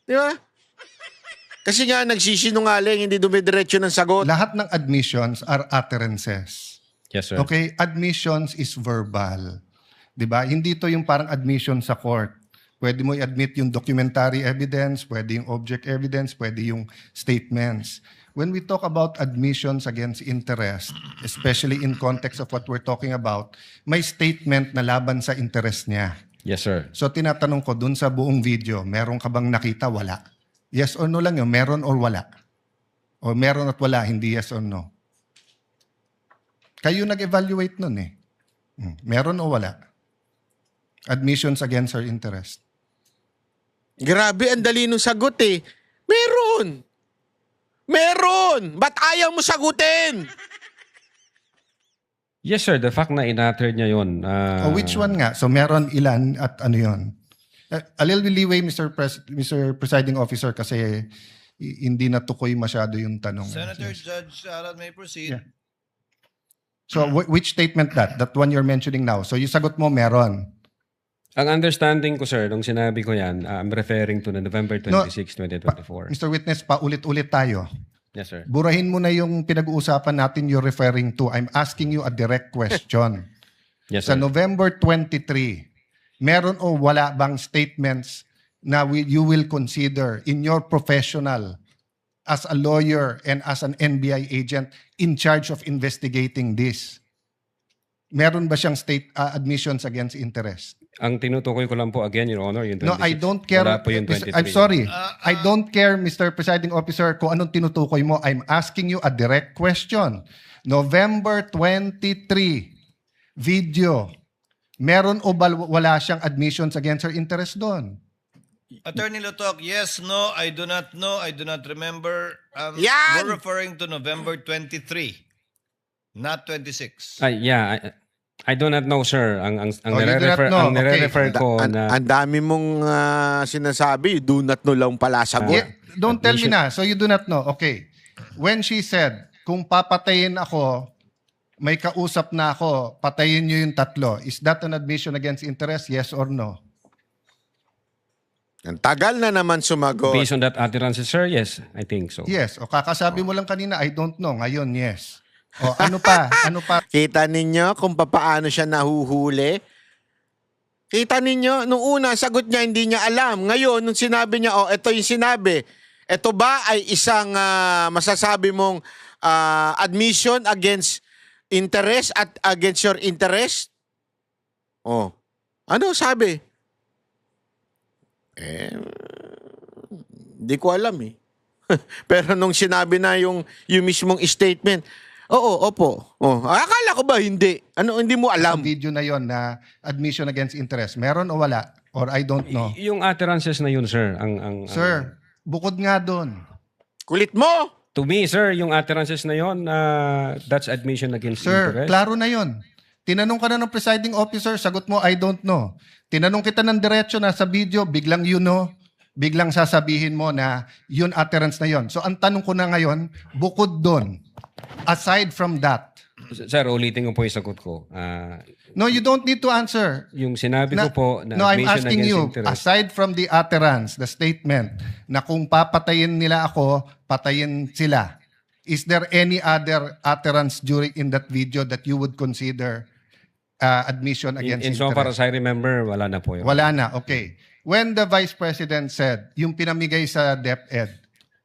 A: Di ba? Kasi nga, nagsisinungaling, hindi dumidiretso ng sagot.
G: Lahat ng admissions are utterances.
H: Yes, sir.
G: Okay? Admissions is verbal. Diba? Hindi to yung parang admission sa court. Pwede mo i-admit yung documentary evidence, pwede yung object evidence, pwede yung statements. When we talk about admissions against interest, especially in context of what we're talking about, may statement na laban sa interest niya.
H: Yes, sir.
G: So tinatanong ko dun sa buong video, meron ka bang nakita? Wala. Yes or no lang yun, meron or wala. O meron at wala, hindi yes or no. Kayo nag-evaluate nun eh. Meron o wala? Admissions against her interest.
A: Grabe, ang dali nung sagot eh. Meron! Meron! Ba't ayaw mo sagutin?
H: Yes, sir. The fact na in-utter niya yun.
G: Which one nga? So meron ilan at ano yun? A little leeway, Mr. Presiding Officer, kasi hindi natukoy masyado yung tanong.
F: Senator Judge Arat may proceed.
G: Yeah. So which statement that? That one you're mentioning now. So yung sagot mo meron.
H: Ang understanding ko, sir, nung sinabi ko yan, I'm referring to the November 26, 2024.
G: Mr. Witness, paulit-ulit tayo.
H: Yes, sir.
G: Burahin mo na yung pinag-uusapan natin you're referring to. I'm asking you a direct question.
H: Yes,
G: Sa
H: sir.
G: November 23, meron o wala bang statements na you will consider in your professional as a lawyer and as an NBI agent in charge of investigating this? Meron ba siyang admissions against interest?
H: Ang tinutukoy ko lang po again, Your Honor, yung 26.
G: No, I don't care.
H: Wala po yung 23.
G: I'm sorry. I don't care, Mr. Presiding Officer, kung anong tinutukoy mo. I'm asking you a direct question. November 23, video. Meron o wala siyang admissions against her interest doon?
F: Attorney Lotok, yes, no, I do not know, I do not remember.
A: Yan!
F: We're referring to November 23, not 26.
H: Yeah, I do not know, sir. Ang
G: Oh, you do not know.
H: nire-refer ko na...
A: Ang dami mong sinasabi, do not know lang pala sagot.
G: Don't tell me na. So you do not know. Okay. When she said, kung papatayin ako, may kausap na ako, patayin niyo yung tatlo. Is that an admission against interest? Yes or no?
A: Ang tagal na naman sumagot.
H: Based on that utterance, sir, yes, I think so.
G: Yes. O kakasabi mo lang kanina, I don't know. Ngayon, yes. O ano pa? Ano pa?
A: Kita ninyo kung paano siya nahuhuli? Kita ninyo, nung una, sagot niya, hindi niya alam. Ngayon, nung sinabi niya, ito yung sinabi. Ito ba ay isang masasabi mong admission against interest at against your interest? Ano sabi? Hindi ko alam eh. Pero nung sinabi na yung mismong statement, opo. Akala ko ba hindi? Ano, hindi mo alam?
G: Sa video na yon na admission against interest, meron o wala? Or I don't know.
H: Yung utterances na yun, sir.
G: Sir, bukod nga doon.
A: Kulit mo!
H: To me, sir, yung utterances na yun, that's admission against
G: Sir,
H: interest.
G: klaro na yon. Tinanong ka na ng presiding officer, sagot mo, I don't know. Tinanong kita ng diretso na sa video, biglang you know, biglang sasabihin mo na yun utterance na yon. So ang tanong ko na ngayon, bukod doon, aside from that.
H: Sir, ulitin ko po yung sagot ko.
G: No, you don't need to answer.
H: Yung sinabi ko po na
G: No, I'm
H: admission
G: asking
H: against
G: you,
H: interest.
G: aside from the utterance, the statement, na kung papatayin nila ako, patayin sila, is there any other utterance during in that video that you would consider admission against
H: In so
G: interest?
H: far as I remember, wala na po yun.
G: Wala na, okay. When the Vice President said, yung pinamigay sa DepEd,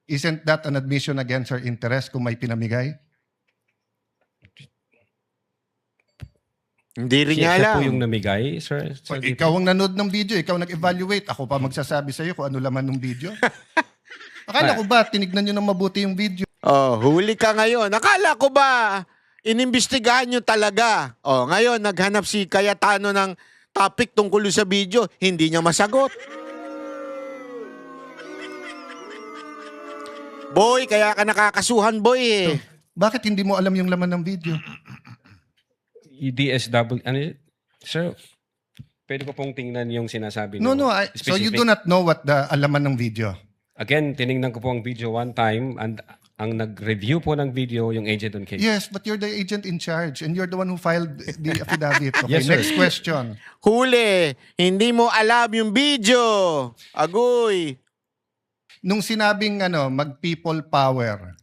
G: isn't that an admission against her interest kung may pinamigay?
A: Hindi rin niya
H: Siya
A: alam.
H: po yung namigay, sir.
G: Ikaw ang nanood ng video, ikaw nag-evaluate. Ako pa magsasabi sa iyo kung ano laman ng video. Akala ko ba, tinignan nyo ng mabuti yung video?
A: Huli ka ngayon. Akala ko ba, Inimbestigahan nyo talaga. O, ngayon, naghanap si Cayetano ng topic tungkol sa video. Hindi niya masagot. Boy, kaya ka nakakasuhan, boy eh.
G: Bakit hindi mo alam yung laman ng video?
H: DSW, ano yun? Sir, pwede ko pong tingnan yung sinasabi
G: No,
H: niyo.
G: so you
H: Specific.
G: do not know what the alaman ng video.
H: Again, tiningnan ko po ang video one time and ang nag-review po ng video yung agent on case.
G: Yes, but you're the agent in charge and you're the one who filed the affidavit. Okay,
H: Yes, sir.
G: next question.
A: Huli, hindi mo alam yung video. Agoy.
G: Nung sinabing mag-people power,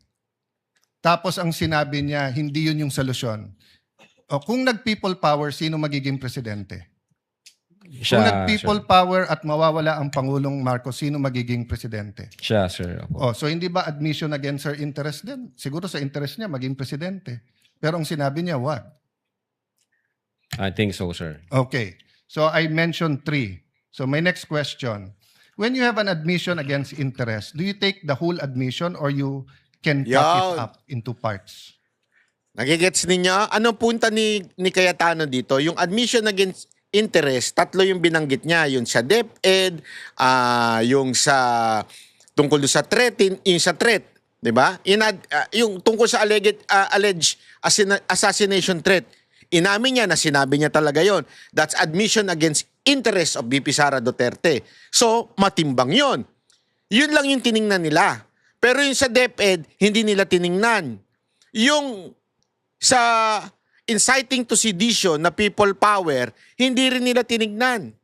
G: tapos ang sinabi niya, hindi yun yung solusyon. O, kung nag-people power, sino magiging presidente? Kung nag-people power at mawawala ang Pangulong Marcos, sino magiging presidente?
H: Siya, sir. Opo.
G: Oh, so hindi ba admission against her interest din? Siguro sa interest niya maging presidente. Pero ang sinabi niya, what?
H: I think so, sir.
G: Okay. So I mentioned 3. So my next question. When you have an admission against interest, do you take the whole admission or you can cut it
A: Yan.
G: up into parts?
A: Nagigets ninyo? Ano punta ni Cayetano dito? Yung admission against interest, 3 yung binanggit niya. Yung sa DepEd, yung sa tungkol sa threat, yung sa threat, di ba? Yung tungkol sa alleged assassination threat. Inamin niya na sinabi niya talaga yon. That's admission against interest of VP Sara Duterte. So, matimbang yon. Yun lang yung tiningnan nila. Pero yung sa DepEd, hindi nila tiningnan. Yung sa inciting to sedition na people power, hindi rin nila tinignan.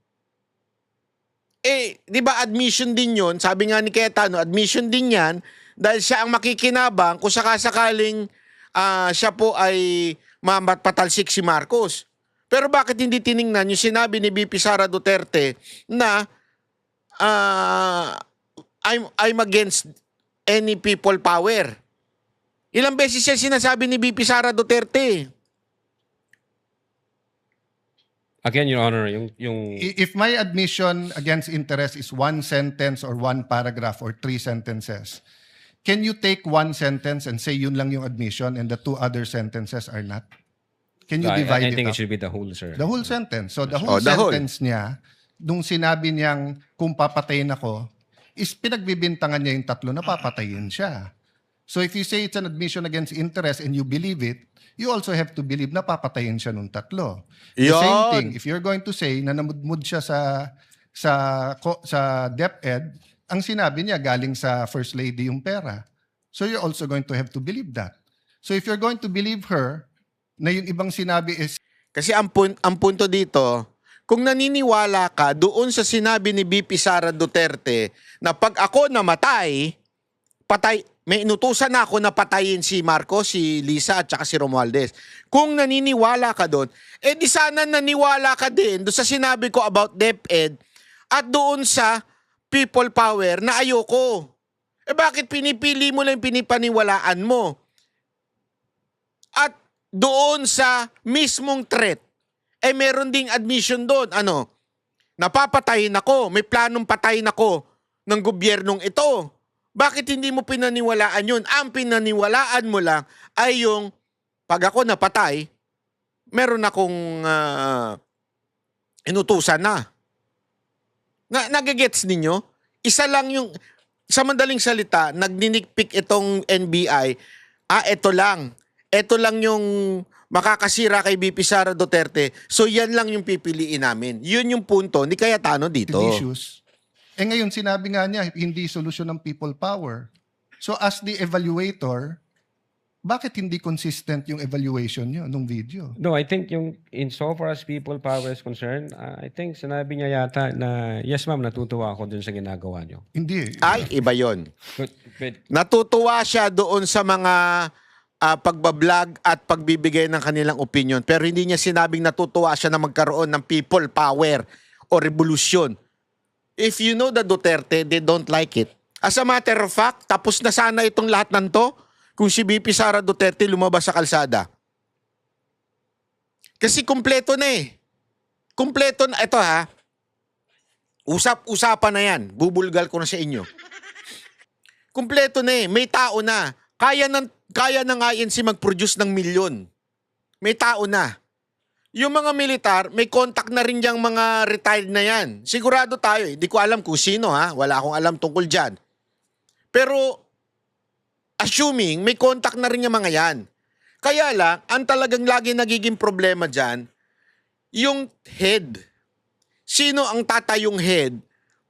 A: Eh, di ba admission din yun? Sabi nga ni Cayetano, admission din yan dahil siya ang makikinabang kung sakasakaling siya po ay mapatalsik si Marcos. Pero bakit hindi tiningnan yung sinabi ni VP Sara Duterte na I'm against any people power? Ilang beses siya sinasabi ni VP Sara Duterte.
H: Again, Your Honor,
G: If my admission against interest is 1 sentence or 1 paragraph or 3 sentences, can you take 1 sentence and say yun lang yung admission and the 2 other sentences are not? Can you divide
H: I think
G: it
H: it
G: up?
H: should be the whole, sir.
G: The whole sentence. So the whole
A: the whole.
G: sentence niya, nung sinabi niyang kung papatayin ako, is pinagbibintangan niya yung 3 na papatayin siya. So if you say it's an admission against interest and you believe it, you also have to believe na papatayin siya nung 3. The
A: Yon.
G: same thing, if you're going to say na namudmud siya sa DepEd, ang sinabi niya galing sa First Lady yung pera. So you're also going to have to believe that. So if you're going to believe her, na yung ibang sinabi is
A: Kasi ang punto dito, kung naniniwala ka doon sa sinabi ni VP Sara Duterte na pag ako namatay, may inutusan na ako na patayin si Marcos, si Lisa at saka si Romualdez. Kung naniniwala ka doon, eh di sana naniwala ka din doon sa sinabi ko about DepEd at doon sa people power na ayoko. Eh bakit pinipili mo lang pinipaniwalaan mo? At doon sa mismong threat, eh meron ding admission doon. Ano? Napapatayin ako, may planong patayin ako ng gobyernong ito. Bakit hindi mo pinaniwalaan yun? Ang pinaniwalaan mo lang ay yung pag ako napatay, meron akong inutusan na. Nagigets ninyo? Isa lang yung, sa madaling salita, nagninikpik itong NBI, ito lang. Ito lang yung makakasira kay VP Sara Duterte. So yan lang yung pipiliin namin. Yun yung punto ni Cayetano dito.
G: issues. Eh ngayon, sinabi nga niya, hindi solusyon ng people power. So as the evaluator, bakit hindi consistent yung evaluation niyo nung video?
H: No, I think yung insofar as people power is concerned, I think sinabi niya yata na, yes ma'am, natutuwa ako dun sa ginagawa niyo.
G: Hindi.
A: Ay, iba yon.
H: But
A: Natutuwa siya doon sa mga pagbablog at pagbibigay ng kanilang opinion. Pero hindi niya sinabing natutuwa siya na magkaroon ng people power o revolusyon. If you know the Duterte, they don't like it. As a matter of fact, tapos na sana itong lahat ng to kung si VP Sara Duterte lumabas sa kalsada. Kasi kumpleto na eh. Kumpleto na. Ito ha. Usap-usapan na yan. Bubulgal ko na sa inyo. Kumpleto na eh. May tao na. Kaya na nga INC mag-produce ng milyon. may tao na. Yung mga militar, may contact na rin yung mga retired na yan. Sigurado tayo, hindi ko alam kung sino ha, wala akong alam tungkol dyan. Pero, assuming, may contact na rin yung mga yan. Kaya lang, ang talagang lagi nagiging problema dyan, yung head. Sino ang tatayong head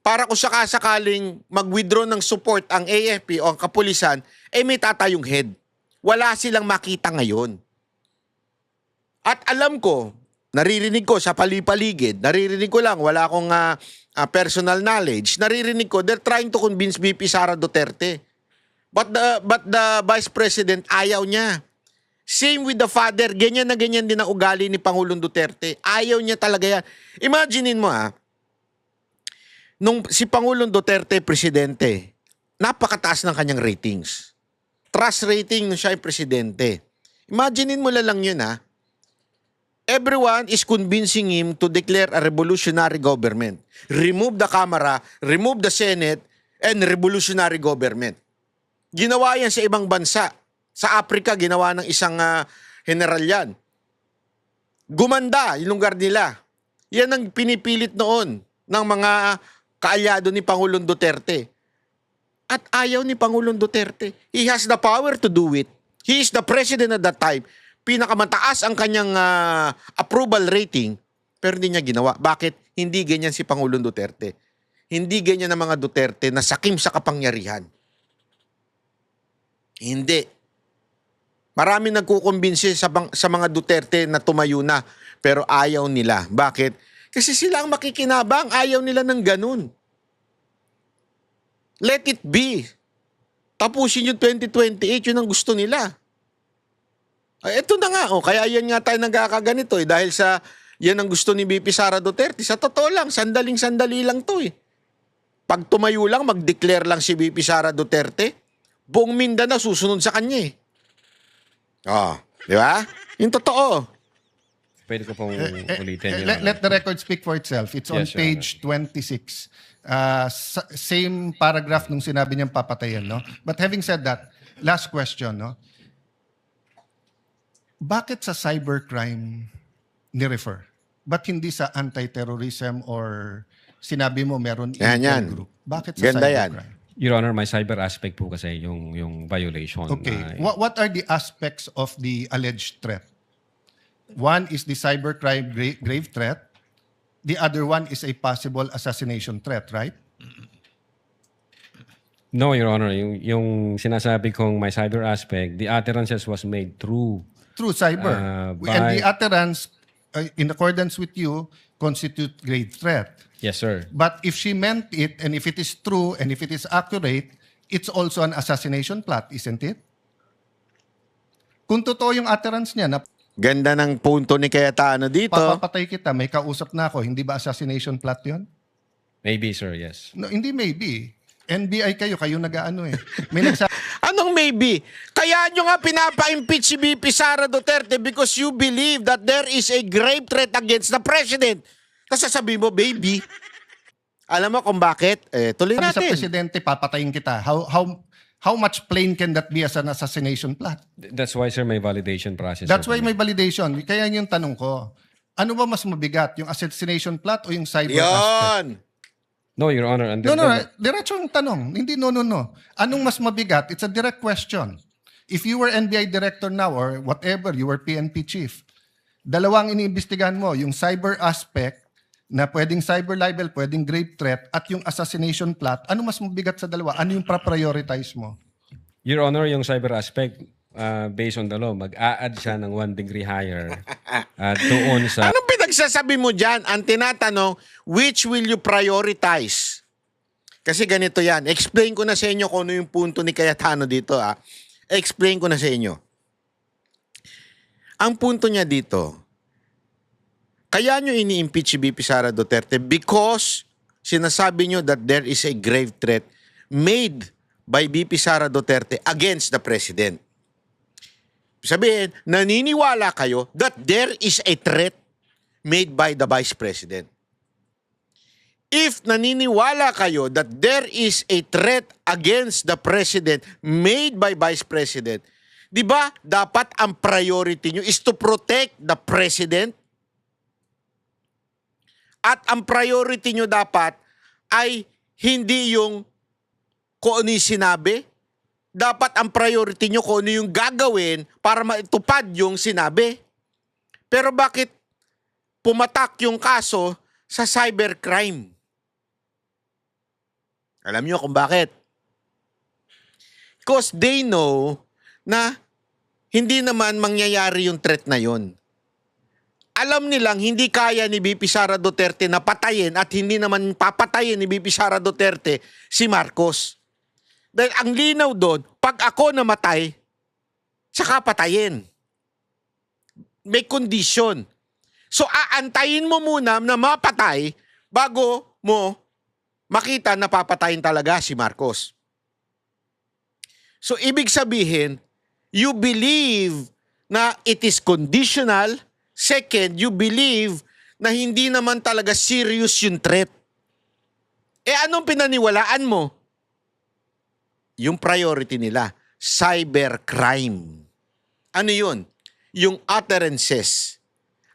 A: para kung sakasakaling mag-withdraw ng support ang AFP o ang kapulisan, may tatayong head. Wala silang makita ngayon. At alam ko, naririnig ko sa palipaligid, naririnig ko lang, wala akong personal knowledge, naririnig ko, they're trying to convince VP Sara Duterte. But the Vice President, ayaw niya. Same with the father, ganyan na ganyan din ang ugali ni Pangulong Duterte. Ayaw niya talaga yan. Imaginein mo nung si Pangulong Duterte presidente, napakataas ng kanyang ratings. Trust rating nung siya ay presidente. Imaginein mo lang yun Everyone is convincing him to declare a revolutionary government. Remove the Camara, remove the Senate, and revolutionary government. Ginawa yan sa ibang bansa. Sa Africa, ginawa ng isang general yan. Gumanda yung lugar nila. Yan ang pinipilit noon ng mga kaalyado ni Pangulong Duterte. At ayaw ni Pangulong Duterte. He has the power to do it. He is the president at that time. Pinakamataas ang kanyang approval rating, pero hindi niya ginawa. Bakit? Hindi ganyan si Pangulong Duterte. Hindi ganyan ang mga Duterte na sakim sa kapangyarihan. Hindi. Marami nagkukumbinsi sa mga Duterte na tumayo na, pero ayaw nila. Bakit? Kasi sila ang makikinabang. Ayaw nila ng ganun. Let it be. Tapusin yung 2028, yun ang gusto nila. Ito na nga, kaya yan nga tayo nagkakaganito dahil sa yan ang gusto ni VP Sara Duterte. Sa totoo lang, sandaling-sandali lang to Pag tumayo lang, mag-declare lang si VP Sara Duterte, buong Mindanao susunod sa kanya di ba? Yung totoo.
H: Pwede ko pong ulitin.
G: Let the record speak for itself. It's on
H: Yes, Your
G: page 26. Same paragraph nung sinabi niyang papatayan, no? But having said that, last question, no? Bakit sa cybercrime ni-refer? Ba't hindi sa anti-terrorism or sinabi mo meron
A: Yan.
G: group? Bakit sa
A: Ganda yan.
G: cybercrime?
H: Your Honor, my cyber aspect po kasi yung violation.
G: Okay. What are the aspects of the alleged threat? One is the cybercrime grave threat. The other one is a possible assassination threat, right?
H: No, Your Honor. Yung sinasabi kong my cyber aspect, the utterances was made through
G: Cyber. And the utterance, in accordance with you, constitute grave threat.
H: Yes, sir.
G: But if she meant it, and if it is true, and if it is accurate, it's also an assassination plot, isn't it? Kung totoo yung utterance niya na
A: Ganda ng punto ni Cayetano dito.
G: papapatay kita, may kausap na ako, hindi ba assassination plot yun?
H: Maybe, sir, yes.
G: No, hindi maybe. NBI kayo nag-ano May nagsabi
A: Anong maybe? Kaya nyo nga pinapa-impeach si VP Sara Duterte because you believe that there is a grave threat against the president. Tapos sasabihin mo, baby. Alam mo kung bakit? Tuloy
G: sa
A: natin.
G: presidente, papatayin kita. How much plain can that be as an assassination plot?
H: That's why, sir, may validation process.
G: That's
H: sir.
G: why may validation. Kaya yung tanong ko, ano ba mas mabigat? Yung assassination plot o yung cyber aspect?
A: Yon.
H: No, Your Honor.
G: No, diretso yung tanong. Hindi no. Anong mas mabigat? It's a direct question. If you were NBI director now or whatever, you were PNP chief, dalawang iniimbestigahan mo, yung cyber aspect na pwedeng cyber libel, pwedeng grave threat, at yung assassination plot, ano mas mabigat sa dalawa? Ano yung prioritize mo?
H: Your Honor, yung cyber aspect, based on the law, mag-a-add siya ng 1 degree higher doon sa...
A: Anong pinagsasabi mo dyan? Ang tinatanong, which will you prioritize? Kasi ganito yan. Explain ko na sa inyo kung ano yung punto ni Cayetano dito. Explain ko na sa inyo. Ang punto niya dito, kaya nyo ini-impeach si VP Sara Duterte because sinasabi nyo that there is a grave threat made by VP Sara Duterte against the President. Sabihin, naniniwala kayo that there is a threat made by the Vice President. If naniniwala kayo that there is a threat against the President made by Vice President, Di ba dapat ang priority nyo is to protect the president? At ang priority nyo dapat ay hindi yung kung ano yung sinabi. Dapat ang priority nyo kung ano yung gagawin para maitupad yung sinabi. Pero bakit pumatak yung kaso sa cybercrime? Alam nyo kung bakit? Because they know na hindi naman mangyayari yung threat na yon. Alam nilang hindi kaya ni VP Sara Duterte na patayin at hindi naman papatayin ni VP Sara Duterte si Marcos. Dahil ang linaw doon, pag ako namatay, saka patayin. May condition. So aantayin mo muna na mapatay bago mo makita na papatayin talaga si Marcos. So ibig sabihin, you believe na it is conditional. Second, you believe na hindi naman talaga serious yung threat. Anong pinaniwalaan mo? Yung priority nila, cybercrime. Ano yun? Yung utterances.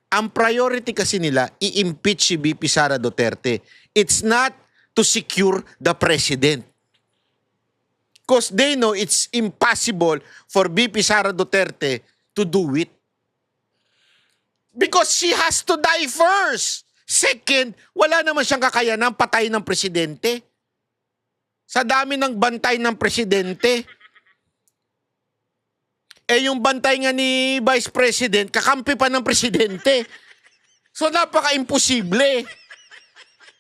A: Ang priority kasi nila, i-impeach si VP Sara Duterte. It's not to secure the president. Because they know it's impossible for VP Sara Duterte to do it. Because she has to die first. Second, wala naman siyang kakayanang patay ng presidente. Sa dami ng bantay ng presidente. Yung bantay nga ni Vice President, kakampi pa ng presidente. So napaka-imposible.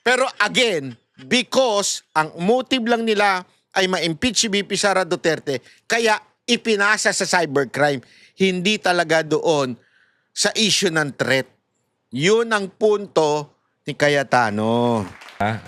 A: Pero again, because ang motive lang nila ay ma-impeach si VP Sara Duterte, kaya ipinasa sa cybercrime, hindi talaga doon sa issue ng threat. Yun ang punto ni Cayetano.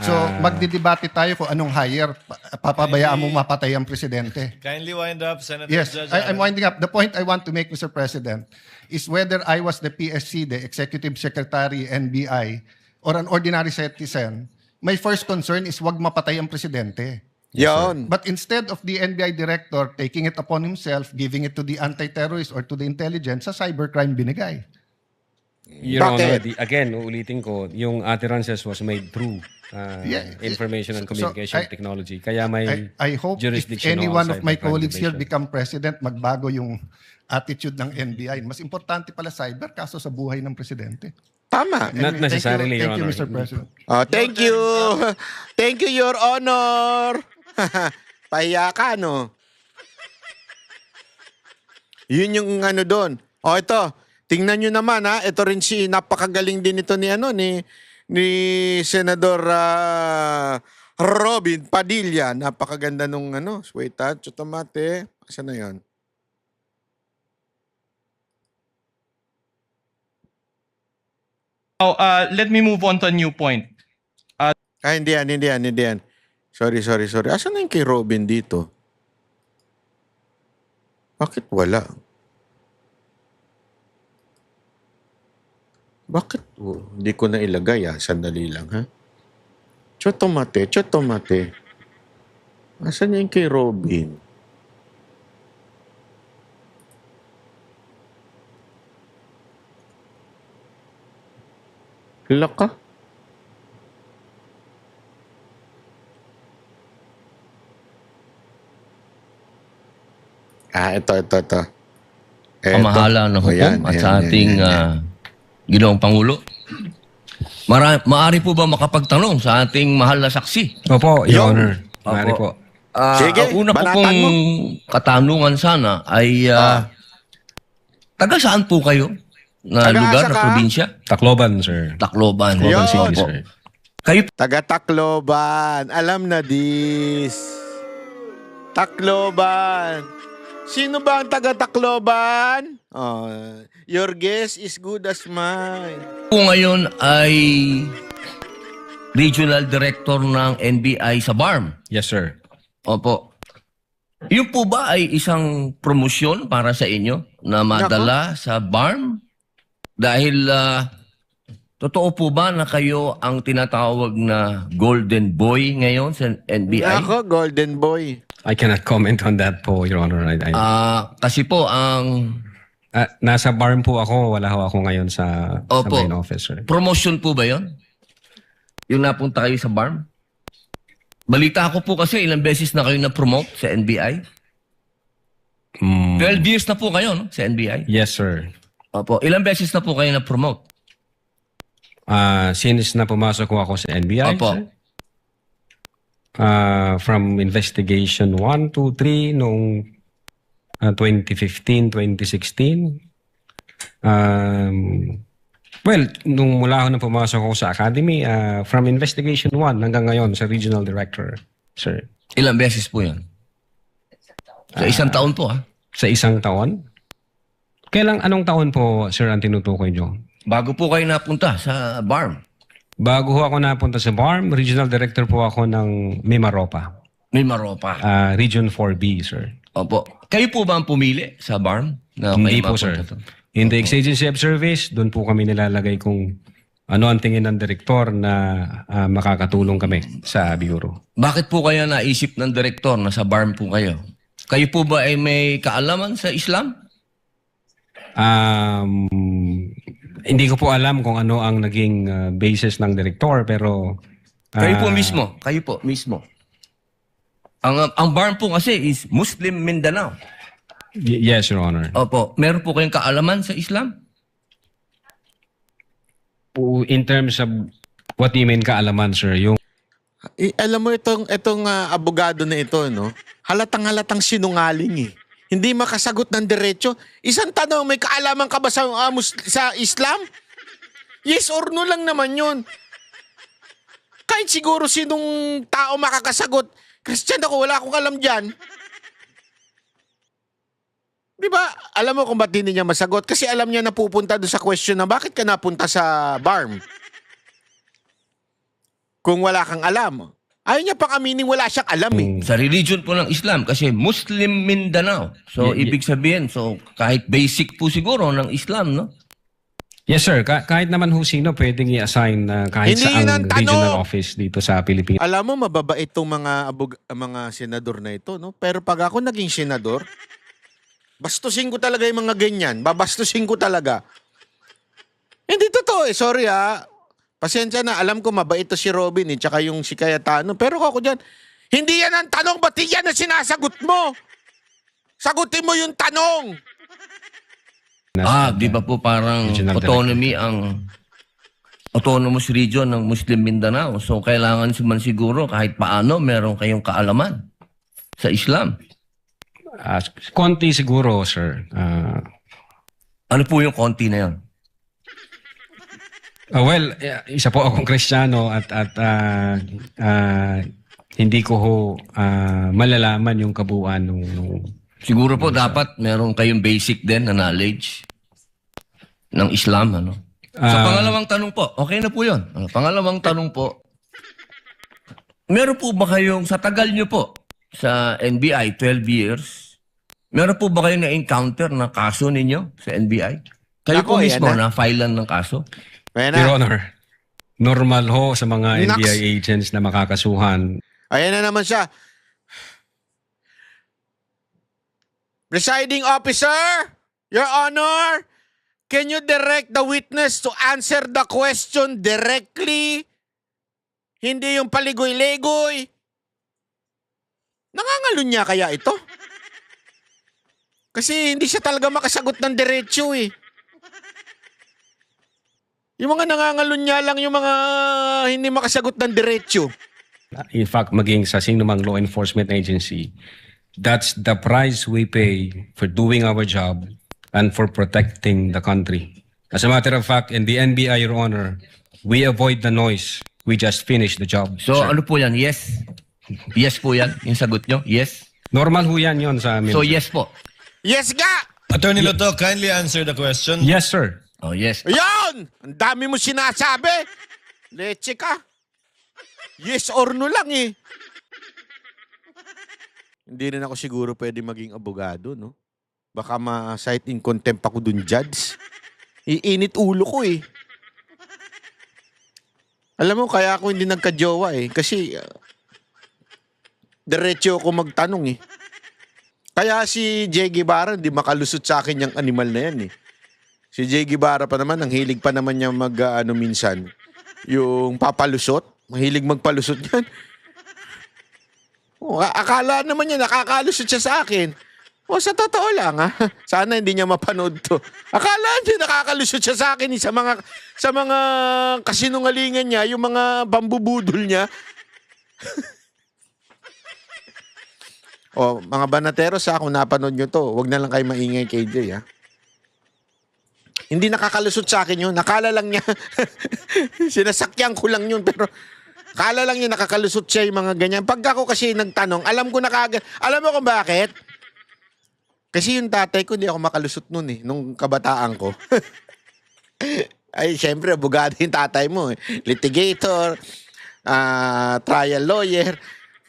G: So, magdidebate tayo kung anong higher. Papabayaan mong mapatay ang presidente.
F: Kindly wind up, Senator
G: Yes,
F: Judge
G: I'm
F: Alan.
G: winding up. The point I want to make, Mr. President, is whether I was the PSC, the Executive Secretary, NBI, or an ordinary citizen, my first concern is wag mapatay ang presidente.
A: Yun.
G: But instead of the NBI director taking it upon himself, giving it to the anti-terrorist or to the intelligence, sa cybercrime binigay.
H: Your
A: Bakit?
H: Honor, again, uulitin ko, yung utterances was made through information and
G: So,
H: communication technology. Kaya may
G: I hope if
H: jurisdiction
G: any
H: on
G: one of my
H: cybercrime
G: colleagues here
H: division.
G: become president, magbago yung attitude ng NBI. Mas importante pala cyber kaso sa buhay ng presidente.
A: Tama.
H: Not necessarily,
G: Thank you,
H: Your
G: Mr.
H: Honor.
G: President.
A: Thank you. Thank you, Your Honor. Pahiya ka, no? Yun yung ano doon. Ito. Tingnan nyo naman, ha. Ito rin si, napakagaling din ito ni, ni Senador Robin Padilla. Napakaganda nung, wait, Chotomate. Saan na yun?
I: Let me move on to a new point.
A: Hindi yan. Sorry. Asan na yung kay Robin dito? Bakit wala? Bakit? Hindi ko na ilagay, Sandali lang, ha? Chotomate. Asan na yung kay Robin? Laka? Ito.
J: Pamahala ng hukom at sa ating Ginoong Pangulo. Maaari po ba makapagtanong sa ating mahal na saksi?
H: Opo, Your
A: Yung-
H: Honor. Mari po.
A: Sige,
J: Ang una ko
A: banatan
J: pong
A: mo.
J: katanungan sana ay taga saan po kayo na
A: Taga
J: lugar
A: asa
J: na
A: ka?
J: probinsya?
H: Tacloban, sir.
J: Tacloban.
A: Yun.
H: Tacloban City,
J: Opo.
H: sir.
J: Kayo
A: Taga Tacloban. Alam na this. Tacloban. Sino ba ang taga Tacloban? Your guess is good as mine.
J: po ngayon ay Regional Director ng NBI sa BARM.
H: Yes, sir.
J: Opo. Yun po ba ay isang promosyon para sa inyo na madala sa BARM? Dahil totoo po ba na kayo ang tinatawag na Golden Boy ngayon sa NBI?
A: Ako, Golden Boy.
H: I cannot comment on that po, Your Honor.
J: Kasi po ang
H: Nasa BARM po ako. Wala ho ako ngayon sa
J: Opo.
H: main office, sir.
J: promotion po ba yon? Yung napunta kayo sa BARM? Balita ko po kasi ilang beses na kayo na-promote sa NBI. 12 years na po kayo, no? Sa NBI.
H: Yes, sir.
J: Opo. Ilang beses na po kayo na-promote?
H: Since na pumasok ko ako sa NBI,
J: Opo.
H: sir. From investigation 1, 2, 3 noong 2015, 2016. Well, nung mula ako na pumasok ako sa academy, from investigation 1 hanggang ngayon sa regional director, sir.
J: Ilang beses po yun? Sa isang taon po, ha?
H: Sa isang taon? Anong taon po, sir, ang tinutukoy nyo?
J: Bago po kayo napunta sa BARM.
H: Bago ho ako napunta sa BARM, regional director po ako ng Mimaropa.
J: Mimaropa.
H: Region 4B, sir.
J: Opo. Kayo po ba ang pumili sa BARM? Na
H: Hindi
J: kayo
H: po, sir.
J: mapunta to?
H: In the ex-agency of service, doon po kami nilalagay kung ano ang tingin ng direktor na makakatulong kami sa bureau.
J: Bakit po kaya naisip ng direktor na sa BARM po kayo? Kayo po ba ay may kaalaman sa Islam?
H: Hindi ko po alam kung ano ang naging basis ng direktor, pero
J: Kayo po mismo. Kayo po mismo. Ang BARM po kasi is Muslim Mindanao.
H: Yes, Your Honor.
J: Opo. Meron po kayong kaalaman sa Islam?
H: In terms of what do you mean kaalaman, sir? Yung
A: Alam mo itong abogado na ito, no? Halatang sinungaling eh. Hindi makasagot ng diretso. Isang tanong, may kaalaman ka ba sa Islam? Yes or no lang naman yun. Kahit siguro sinong tao makakasagot, Christian ako, wala akong alam dyan. Di ba? Alam mo kung ba't hindi niya masagot? Kasi alam niya na pupunta doon sa question na bakit ka napunta sa BARM? Kung wala kang alam. Ayaw niya pang aminin wala siyang alam eh.
J: Sa religion po ng Islam kasi Muslim Mindanao. So, ibig sabihin, kahit basic po siguro ng Islam, no?
H: Yes, sir. Kahit naman ho sino pwedeng i-assign kahit
A: Hindi yun
H: saang
A: ang tanong.
H: regional office dito sa Pilipinas.
A: Alam mo, mababait itong mga senador na ito, no? Pero pag ako naging senador, bastusin ko talaga yung mga ganyan. Babastusin ko talaga. Hindi totoo eh. Sorry ha. Pasensya na. Alam ko mabait to si Robin eh. Tsaka yung si Cayetano. Pero ako dyan, hindi yan ang tanong. Ba't yan ang sinasagot mo? Sagutin mo yung tanong.
J: Di ba po parang autonomy ang autonomous region ng Muslim Mindanao. So, kailangan man siguro kahit paano meron kayong kaalaman sa Islam.
H: Konti siguro, sir.
J: Ano po yung konti na yun?
H: Well, isa po akong Kristiyano at hindi ko ho malalaman yung kabuuan nung
J: Siguro po dapat meron kayong basic din na knowledge ng Islam. Ano? Sa pangalawang tanong po, okay na po yun. Pangalawang tanong po, meron po ba kayong, sa tagal nyo po, sa NBI, 12 years, meron po ba kayong na-encounter na kaso ninyo sa NBI? Kayo po mismo na-filean ng kaso?
H: Your Honor, normal ho sa mga NBI agents na makakasuhan.
A: Ayan na naman siya. Presiding officer, Your Honor, can you direct the witness to answer the question directly? Hindi yung paligoy-legoy. Nangangalun niya kaya ito? Kasi hindi siya talaga makasagot ng diretsyo eh. Yung mga nangangalun niya lang yung mga hindi makasagot ng diretsyo.
H: In fact, maging sa sino mang law enforcement agency, that's the price we pay for doing our job and for protecting the country. As a matter of fact, in the NBI, Your Honor, we avoid the noise. We just finish the job.
J: So,
H: sir.
J: ano po yan? Yes? Yes po yan? Yung sagot nyo? Yes?
H: Normal ho yan yun sa amin.
J: So,
H: sir.
J: yes po?
A: Yes nga!
F: Attorney Loto, kindly answer the question.
H: Yes, sir.
J: Oh, yes.
A: Ayun! Ang dami mo sinasabi. Leche ka. Yes or no lang eh. Hindi rin ako siguro pwede maging abogado, no? Baka ma-cite in contempt ako dun, judge. Iinit ulo ko eh. Alam mo, kaya ako hindi nagka-jowa eh. Kasi diretso ako magtanong eh. Kaya si Jay Guevara hindi makalusot sa akin yung animal na yan eh. Si Jay Guevara pa naman, ang hilig pa naman niya minsan, yung papalusot. Mahilig magpalusot yan. Akala naman niya nakakalusot siya sa akin. Sa totoo lang sana hindi niya mapanood to. Akala niya nakakalusot siya sa akin sa mga kasinungalingan niya, yung mga bambubudol niya. Mga banateros kung napanood nyo to, wag na lang kayo maingay kay Jay Hindi nakakalusot sa akin yun. Nakala lang niya. Sinasakyan ko lang yun, pero akala lang niya nakakalusot siya yung mga ganyan. Pag ako kasi nagtanong, alam ko na kagad. Alam mo kung bakit? Kasi yung tatay ko, hindi ako makalusot nun nung kabataan ko. Ay, syempre, abogado yung tatay mo Litigator, trial lawyer.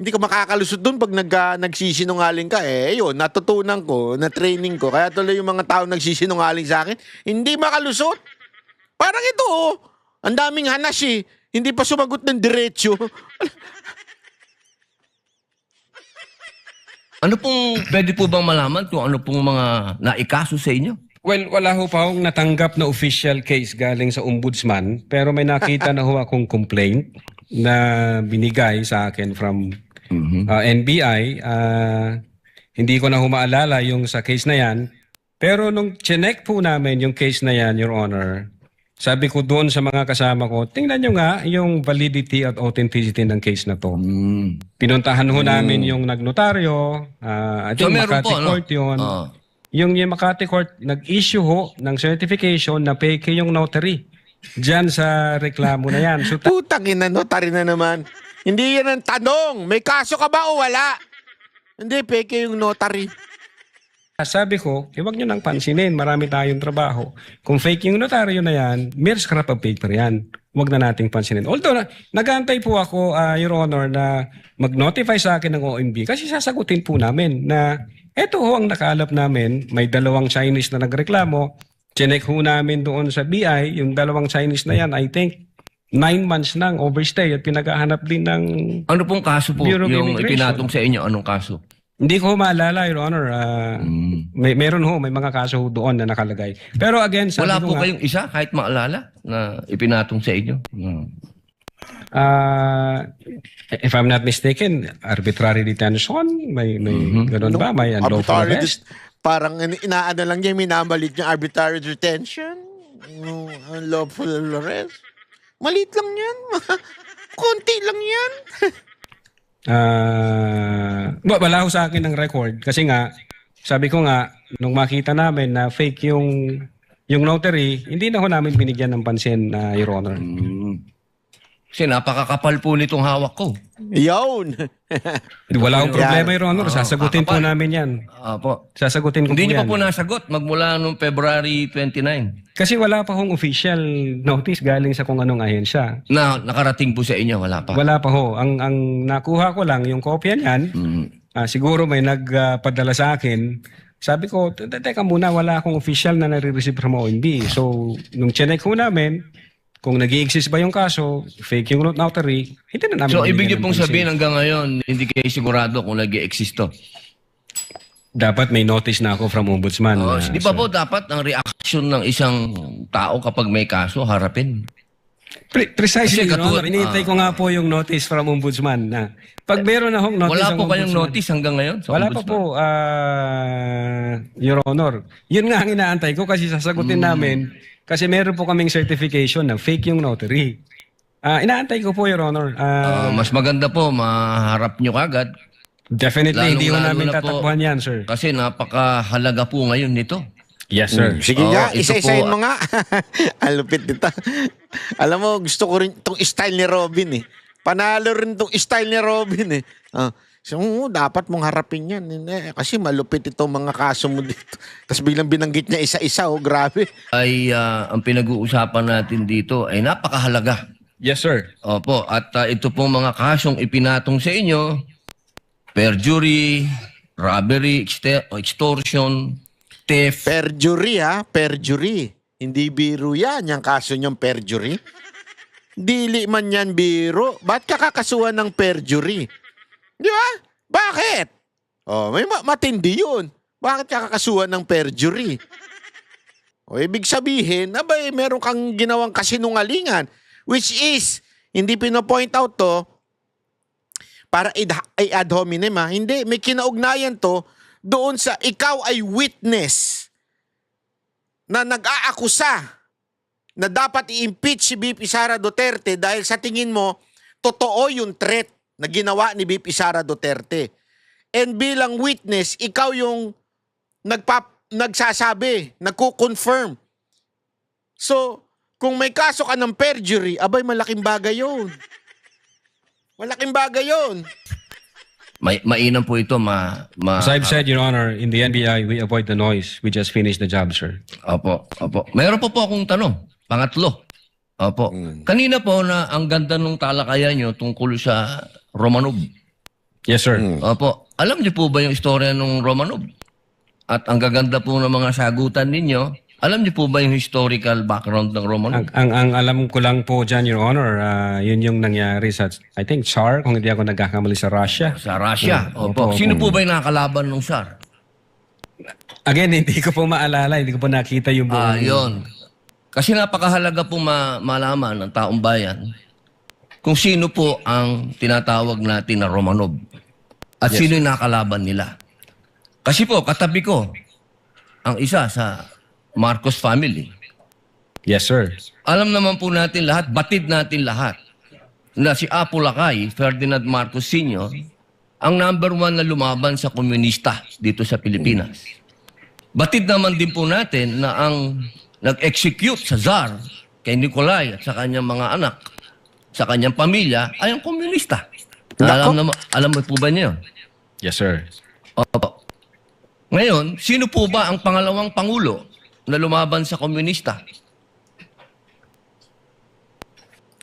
A: Hindi ka makakalusot dun pag nagsisinungaling ka. Yun, natutunan ko, na-training ko. Kaya tuloy yung mga tao nagsisinungaling sa akin, hindi makalusot. Parang ito, ang daming hanas Hindi pa sumagot ng diretsyo.
J: Ano pong, pwede po bang malaman kung ano pong mga naikaso sa inyo?
H: Well, wala ho pa akong natanggap na official case galing sa ombudsman, pero may nakita na ho akong complaint na binigay sa akin from NBI. Hindi ko na humaalala yung sa case na yan, pero nung chinek po namin yung case na yan, Your Honor, sabi ko doon sa mga kasama ko, tingnan nyo nga yung validity at authenticity ng case na to. Pinuntahan ho namin yung nagnotaryo, I think
J: meron
H: Makati
J: po,
H: Court yun. Yung Makati Court, nag-issue ho ng certification na fake yung notary. Diyan sa reklamo na yan. So,
A: Putang ina, notary na naman. Hindi yan ang tanong. May kaso ka ba o wala? Hindi, peke yung notary.
H: sabi ko, huwag nyo nang pansinin, marami tayong trabaho. Kung fake yung notaryo na yan, mere scrap of paper yan. Huwag na nating pansinin. Although, nag-aantay po ako, Your Honor, na mag-notify sa akin ng OMB kasi sasagutin po namin na eto ho ang nakaalap namin, may 2 Chinese na nagreklamo, chinek ho namin doon sa BI, yung 2 Chinese na yan, I think, 9 months nang overstay at pinaghahanap din ng
J: Ano pong kaso po
H: Bureau of
J: yung
H: Immigration.
J: ipinatong sa inyo? Anong kaso?
H: Hindi ko maalala, Your Honor. Meron may mga kaso doon na nakalagay. Pero again, sabi
J: Wala
H: ko
J: po
H: nga,
J: kayong isa kahit maalala na ipinatong sa inyo?
H: if I'm not mistaken, arbitrary detention, may ganun ba? May unlawful arrest?
A: Parang inaano lang niya, minamalit niya arbitrary detention, unlawful arrest. Malit lang yan. Konti lang yan.
H: Wala ho sa akin ng record kasi nga sabi ko nga nung makita namin na fake yung notary, hindi na ho namin binigyan ng pansin, Your Honor.
J: Kasi napakakapal po nitong hawak ko.
A: Yun.
H: Wala akong problema, Your Honor. Sasagutin po namin yan.
J: Apo.
H: Sasagutin ko
J: Hindi
H: po
J: niyo
H: yan.
J: pa po nasagot magmula noong February 29
H: Kasi wala pa hong official notice galing sa kung anong ahensya.
J: na nakarating po sa inyo. Wala pa.
H: Wala pa ho. Ang nakuha ko lang yung kopya niyan. Siguro may nagpadala sa akin. Sabi ko, teka muna, wala akong official na nare-receive from OMB. So, nung chinek ho namin, kung nag-i-exist ba yung kaso, fake yung notary, hindi na namin
J: So, ibig
H: binigyan
J: niyo
H: ng
J: pong
H: pansin.
J: sabihin hanggang ngayon, hindi kayo sigurado kung nag-i-exist to.
H: Dapat may notice na ako from ombudsman.
J: Di ba po dapat ang reaction ng isang tao kapag may kaso, harapin?
H: Precisely,
J: Kasi
H: Your Honor.
J: katulad-
H: Inihintay ko nga po yung notice from ombudsman na pag meron na hong notice
J: Wala
H: ang
J: po kayong
H: ombudsman-
J: notice hanggang ngayon? Sa
H: Wala pa
J: ombudsman?
H: po, Your Honor. Yun nga ang inaantay ko kasi sasagutin namin kasi meron po kaming certification na fake yung notary. Inaantay ko po, Your Honor.
J: Mas maganda po, maharap nyo kagad.
H: Definitely, hindi ko
J: lalong-lalo
H: namin
J: na po.
H: tatakbuhan yan, sir.
J: Kasi napakahalaga po ngayon nito.
H: Yes, sir.
A: Sige
J: Oo,
A: nga,
J: ito
A: isa-isahin
J: po.
A: mo nga. Ang lupit nito. Alam mo, gusto ko rin itong style ni Robin eh. Panalo rin itong style ni Robin eh. So, dapat mong harapin yan. Kasi malupit itong mga kaso mo dito. Tapos biglang binanggit niya isa-isa. Grabe.
J: Ay ang pinag-uusapan natin dito ay napakahalaga.
H: Yes, sir.
J: Opo, at ito pong mga kasong ipinatong sa inyo, perjury, robbery, extortion, theft.
A: Perjury perjury. Hindi biro yan, yung kaso niyang perjury. Dili man yan biro. Ba't ka kakasuhan ng perjury? Di ba? Bakit? Oh, may matindi yun. Bakit ka kakasuhan ng perjury? O ibig sabihin, abay, meron kang ginawang kasinungalingan, which is, hindi pinopoint out to, para ad hominem ha. Hindi, may kinaugnayan to doon sa ikaw ay witness na nag-aakusa na dapat i-impeach si BP Sara Duterte dahil sa tingin mo, totoo yung threat na ginawa ni BP Sara Duterte. And bilang witness, ikaw yung nagsasabi, nagko-confirm. So, kung may kaso ka ng perjury, abay, malaking bagay yun. Malaking bagay yun.
J: Mainam po ito
H: As I've said, Your Honor, in the NBI, we avoid the noise. We just finish the job, sir.
J: Opo. Mayroon po akong tanong. Pangatlo. Opo. Kanina po na ang ganda ng talakayan nyo tungkol sa Romanov.
H: Yes, sir.
J: Opo. Alam niyo po ba yung istorya ng Romanov? At ang gaganda po ng mga sagutan ninyo, alam niyo po ba yung historical background ng Romanov?
H: Ang alam ko lang po dyan, Your Honor, yun yung nangyari sa, I think, Tsar, kung hindi ako nagkakamali, sa Russia.
J: Sa Russia. Opo. Sino po ba yung nakakalaban ng Tsar?
H: Again, hindi ko po maalala, hindi ko po nakita yung buong...
J: Yun. Kasi napakahalaga po malaman ng taong bayan kung sino po ang tinatawag natin na Romanov at sino yung nakalaban nila. Kasi po, katabi ko, ang isa sa Marcos family.
H: Yes, sir.
J: Alam naman po natin lahat, batid natin lahat, na si Apo Lakay, Ferdinand Marcos Sr., ang number 1 na lumaban sa komunista dito sa Pilipinas. Batid naman din po natin na ang nag-execute sa Tsar kay Nikolai at sa kanyang mga anak, sa kanyang pamilya, ay ang komunista. Alam mo po ba niyo?
H: Yes, sir.
J: Opo. Ngayon, sino po ba ang pangalawang pangulo na lumaban sa komunista?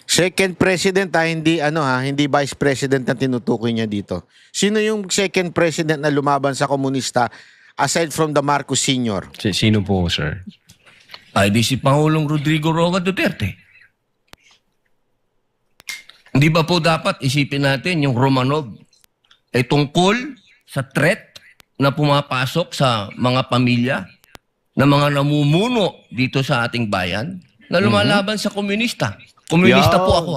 A: Second president hindi vice president na tinutukoy niya dito. Sino yung second president na lumaban sa komunista aside from the Marcos Sr.?
H: Sino po, sir?
J: Ay di si Pangulong Rodrigo Roa Duterte. Hindi ba po dapat isipin natin yung Romanov ay tungkol sa threat na pumapasok sa mga pamilya na mga namumuno dito sa ating bayan na lumalaban sa komunista. Komunista po ako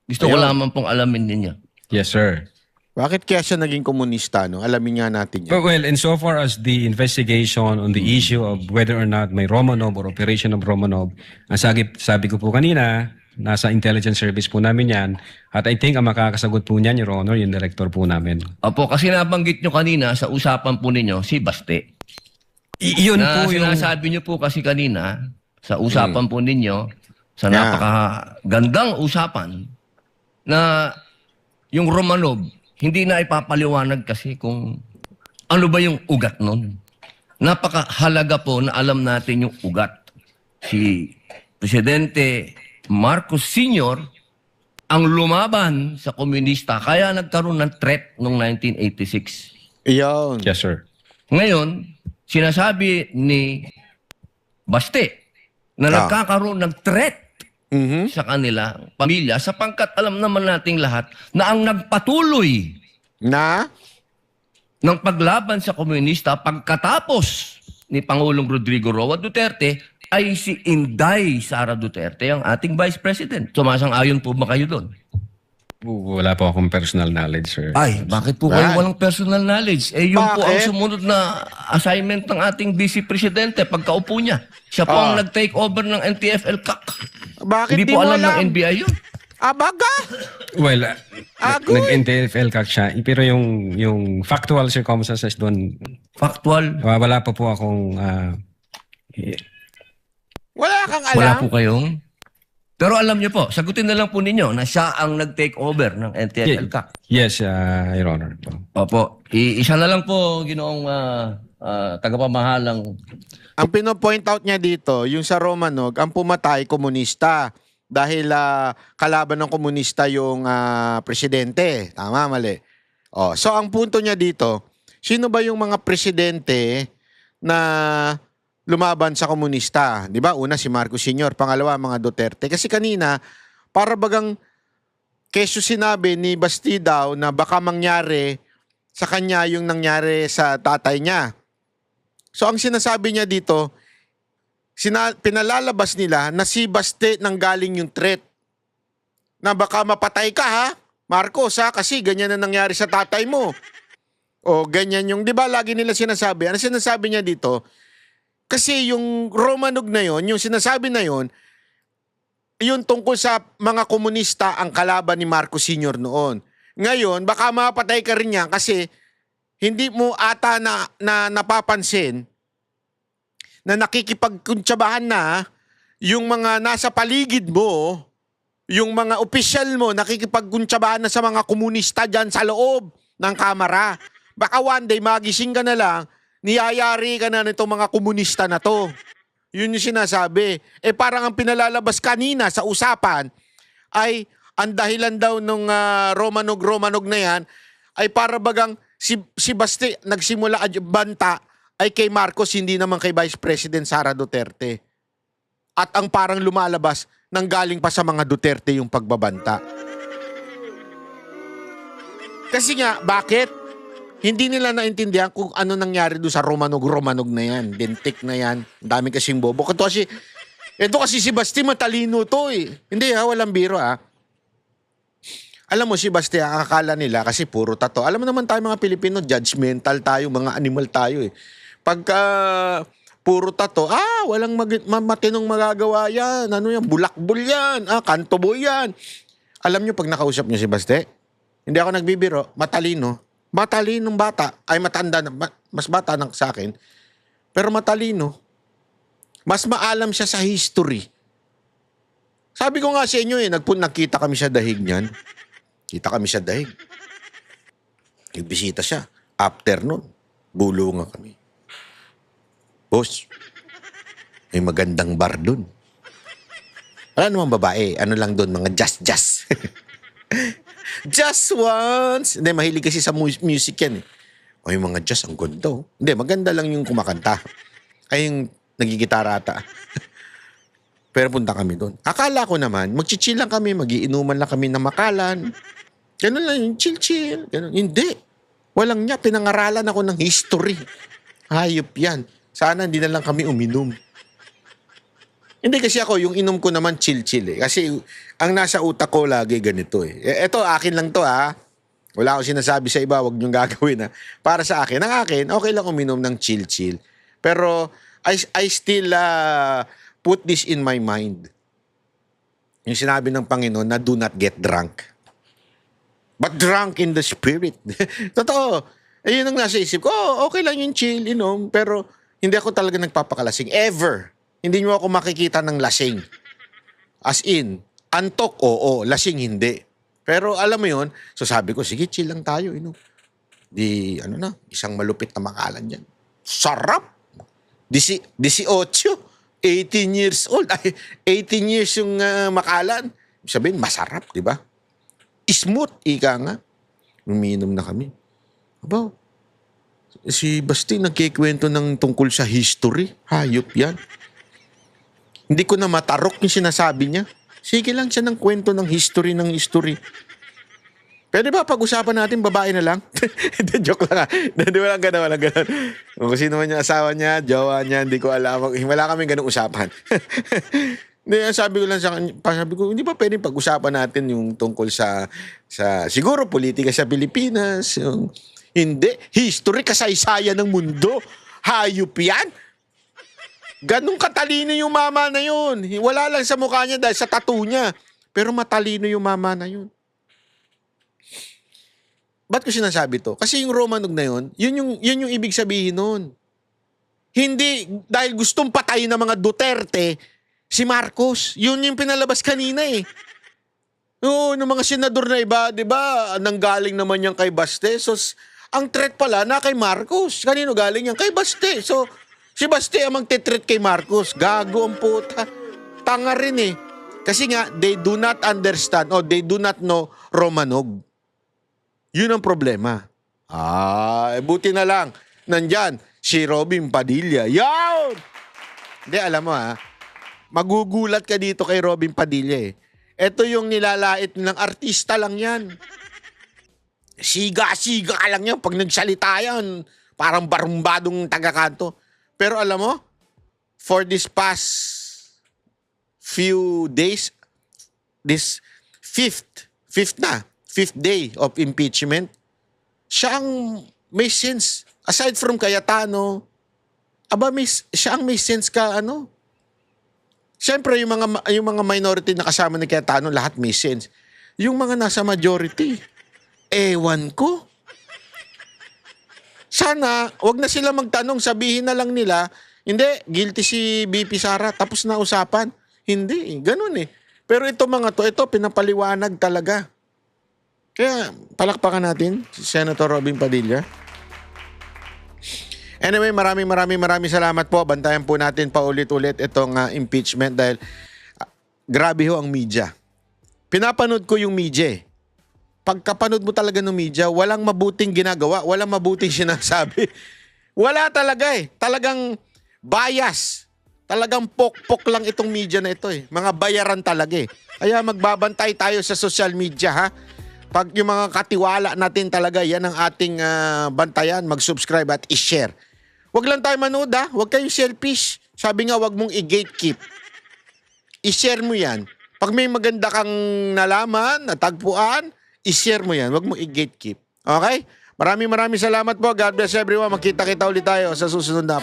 J: Gusto ko lamang pong alamin ninyo.
H: Yes, sir.
A: Bakit kaya siya naging komunista? No? Alamin nga natin yan.
H: Well, insofar as the investigation on the issue of whether or not may Romanov or operation of Romanov, ang sabi ko po kanina, nasa intelligence service po namin yan. At I think ang makakasagot po niyan, Your Honor, yung director po namin.
J: Opo, kasi nabanggit nyo kanina sa usapan po ninyo, si Baste.
H: Yun
J: na
H: po yung...
J: sinasabi nyo po kasi kanina, sa usapan po ninyo, sa napakagandang usapan, na yung Romanov, hindi na ipapaliwanag kasi kung ano ba yung ugat nun. Napakahalaga po na alam natin yung ugat. Si Presidente Marcos Sr. ang lumaban sa komunista kaya nagkaroon ng threat noong 1986.
A: Iyon.
H: Yes, sir.
J: Ngayon, sinasabi ni Baste na nagkakaroon ng threat sa kanila, pamilya, sapagkat alam naman nating lahat na ang nagpatuloy ng paglaban sa komunista pagkatapos ni Pangulong Rodrigo Roa Duterte ay si Inday Sara Duterte, ang ating Vice President. Sumasang-ayon po ba kayo doon?
H: Wala po akong personal knowledge, sir.
J: Ay, bakit po kayo walang personal knowledge? Eh, yun po ang sumunod na assignment ng ating Vice Presidente pagkaupo niya. Siya po ang nag-take over ng NTF-El CAC.
A: Bakit
J: hindi po alam ng NBI yun?
A: Baga?
H: Well, nag-NTF-El CAC siya. Pero yung factual circumstances doon...
J: Factual?
H: Wala pa po akong...
A: Wala kang alam?
J: Wala po kayong... Pero alam niyo po, sagutin na lang po ninyo na siya ang nag-take over ng NTF-El CAC.
H: Yes, Your Honor.
J: Opo. Isa na lang po, ginoong tagapamahalang...
A: Ang pinopoint out niya dito, yung sa Romanov, ang pumatay komunista. Dahil kalaban ng komunista yung presidente. Tama, mali. So ang punto niya dito, sino ba yung mga presidente na lumaban sa komunista? Di ba? Una si Marcos Sr., pangalawa mga Duterte. Kasi kanina, para bagang keso sinabi ni Basti daw na baka mangyari sa kanya yung nangyari sa tatay niya. So ang sinasabi niya dito, pinalalabas nila na si Baste nang galing yung threat. Na baka mapatay ka ha, Marcos ha, kasi ganyan na nangyari sa tatay mo. O ganyan yung, di ba lagi nila sinasabi? Ano sinasabi niya dito? Kasi yung Romanog na yon, yung sinasabi na yon, yun tungkol sa mga komunista ang kalaban ni Marcos Sr. noon. Ngayon, baka mapatay ka rin yan kasi hindi mo ata na napapansin na nakikipagkuntsabahan na yung mga nasa paligid mo, yung mga opisyal mo, nakikipagkuntsabahan na sa mga komunista dyan sa loob ng kamara. Baka one day magising ka na lang, niyayari ka na nitong mga komunista na to. Yun yung sinasabi. Parang ang pinalalabas kanina sa usapan ay ang dahilan daw nung Romanog na yan ay para bagang si Baste nagsimula banta ay kay Marcos, hindi naman kay Vice President Sara Duterte. At ang parang lumalabas nanggaling pa sa mga Duterte yung pagbabanta. Kasi nga, bakit? Hindi nila naintindihan kung ano nangyari doon sa Romanog na yan. Dentik na yan. Ang dami kasing bobo. Ito kasi si Basti matalino to eh. Hindi ha, walang biro ha. Alam mo si Basti, ang akala nila kasi puro tato. Alam mo naman tayo mga Pilipino, judgmental tayo, mga animal tayo eh. Pagka puro tato, walang matinong magagawa yan. Ano yan, bulakbol yan. Kantoboy yan. Alam nyo pag nakausap nyo si Basti, hindi ako nagbibiro, matalino. Matalinong bata, ay matanda na, mas bata na sa akin, pero matalino. Mas maalam siya sa history. Sabi ko nga sa inyo nagkita kami sa dahig niyan. Kita kami sa dahig. Nagbisita siya. After nun, bulungan kami. Boss, may magandang bar dun. Wala namang babae, ano lang dun, mga just. Just once. Hindi, mahilig kasi sa music yan eh. O yung mga jazz, ang ganda. Hindi, maganda lang yung kumakanta. Ay yung nagigitara ata. Pero punta kami doon. Akala ko naman, magchichill lang kami, magiinuman lang kami na makalan. Ganun lang, yung chill. Ganun. Hindi. Walang niya, pinangaralan ako ng history. Hayop yan. Sana hindi na lang kami uminom. Hindi kasi ako, yung inom ko naman chill eh. Kasi ang nasa utak ko lagi ganito eh. Ito, akin lang to ha. Wala akong sinasabi sa iba, wag niyong gagawin ha. Para sa akin, ang akin, okay lang uminom ng chill. Pero I still put this in my mind. Yung sinabi ng Panginoon na do not get drunk. But drunk in the spirit. Totoo. Yun ang nasa isip ko. Okay lang yung chill, inom. Pero hindi ako talaga nagpapakalasing. Ever. Hindi nyo ako makikita ng lasing. As in, antok, oo. Lasing, hindi. Pero alam mo yun, so sabi ko, sige, chill lang tayo. Di, isang malupit na makalan yan. Sarap! 18 years old. Ay, 18 years yung makalan. Sabihin, masarap, di ba? Smooth, ika nga. Umiinom na kami. Aba, si Basti nagkikwento ng tungkol sa history. Hayop yan. Hindi ko na matarok yung sinasabi niya. Sige lang siya ng kwento ng history. Pwede ba pag-usapan natin babae na lang? Joke lang ha. Walang ganun. Kung sino man yung asawa niya, jowa niya, hindi ko alam. Wala kami ganung usapan. Hindi, sabi ko lang sa kanya, hindi ba pwede pag-usapan natin yung tungkol sa siguro politika sa Pilipinas, hindi, history, kasaysayan ng mundo. Hayop yan. Ganong katalino yung mama na yun. Wala lang sa mukha niya dahil sa tattoo niya. Pero matalino yung mama na yun. Ba't ko sinasabi to? Kasi yung Romanog na yun yung ibig sabihin nun. Hindi dahil gustong patayin ng mga Duterte si Marcos. Yun yung pinalabas kanina eh. Oo, ng mga senador na iba, di ba? Nanggaling naman yan kay Baste. So, ang threat pala na kay Marcos. Kanino galing yan? Kay Baste. So, si Baste ang magte-treat kay Marcos. Gago ang puta. Tanga rin eh. Kasi nga, they do not understand or they do not know Romanog. Yun ang problema. Buti na lang. Nandyan, si Robin Padilla. Yawn! Hindi, alam mo magugulat ka dito kay Robin Padilla eh. Ito yung nilalait ng artista lang yan. siga-siga lang yan. Pag nagsalita yan, parang barumbadong tagakanto. Pero alam mo, for this past few days, this fifth day of impeachment, siya ang may sense. Aside from Cayetano, siya ang may sense ka, ano? Siyempre, yung mga minority na kasama ni Cayetano, lahat may sense. Yung mga nasa majority, ewan ko. Sana, wag na sila magtanong, sabihin na lang nila, hindi, guilty si BP Sara, tapos na usapan. Hindi, ganun eh. Pero ito mga to, ito pinapaliwanag talaga. Kaya palakpakan natin si Senator Robin Padilla. Anyway, maraming salamat po. Bantayan po natin paulit-ulit itong impeachment dahil grabe ho ang media. Pinapanood ko yung media. Pagkapanood mo talaga ng media, walang mabuting ginagawa, walang mabuting sinasabi. Wala talaga eh. Talagang bias. Talagang pok-pok lang itong media na ito eh. Mga bayaran talaga eh. Kaya magbabantay tayo sa social media ha. Pag yung mga katiwala natin talaga, yan ang ating bantayan, mag-subscribe at i-share. Huwag lang tayo manood ha. Huwag kayong selfish. Sabi nga, huwag mong i-gatekeep. I-share mo yan. Pag may maganda kang nalaman, natagpuan, i-share mo yan. Huwag mong i-gatekeep. Okay? Maraming salamat po. God bless everyone. Makita-kita ulit tayo sa susunod na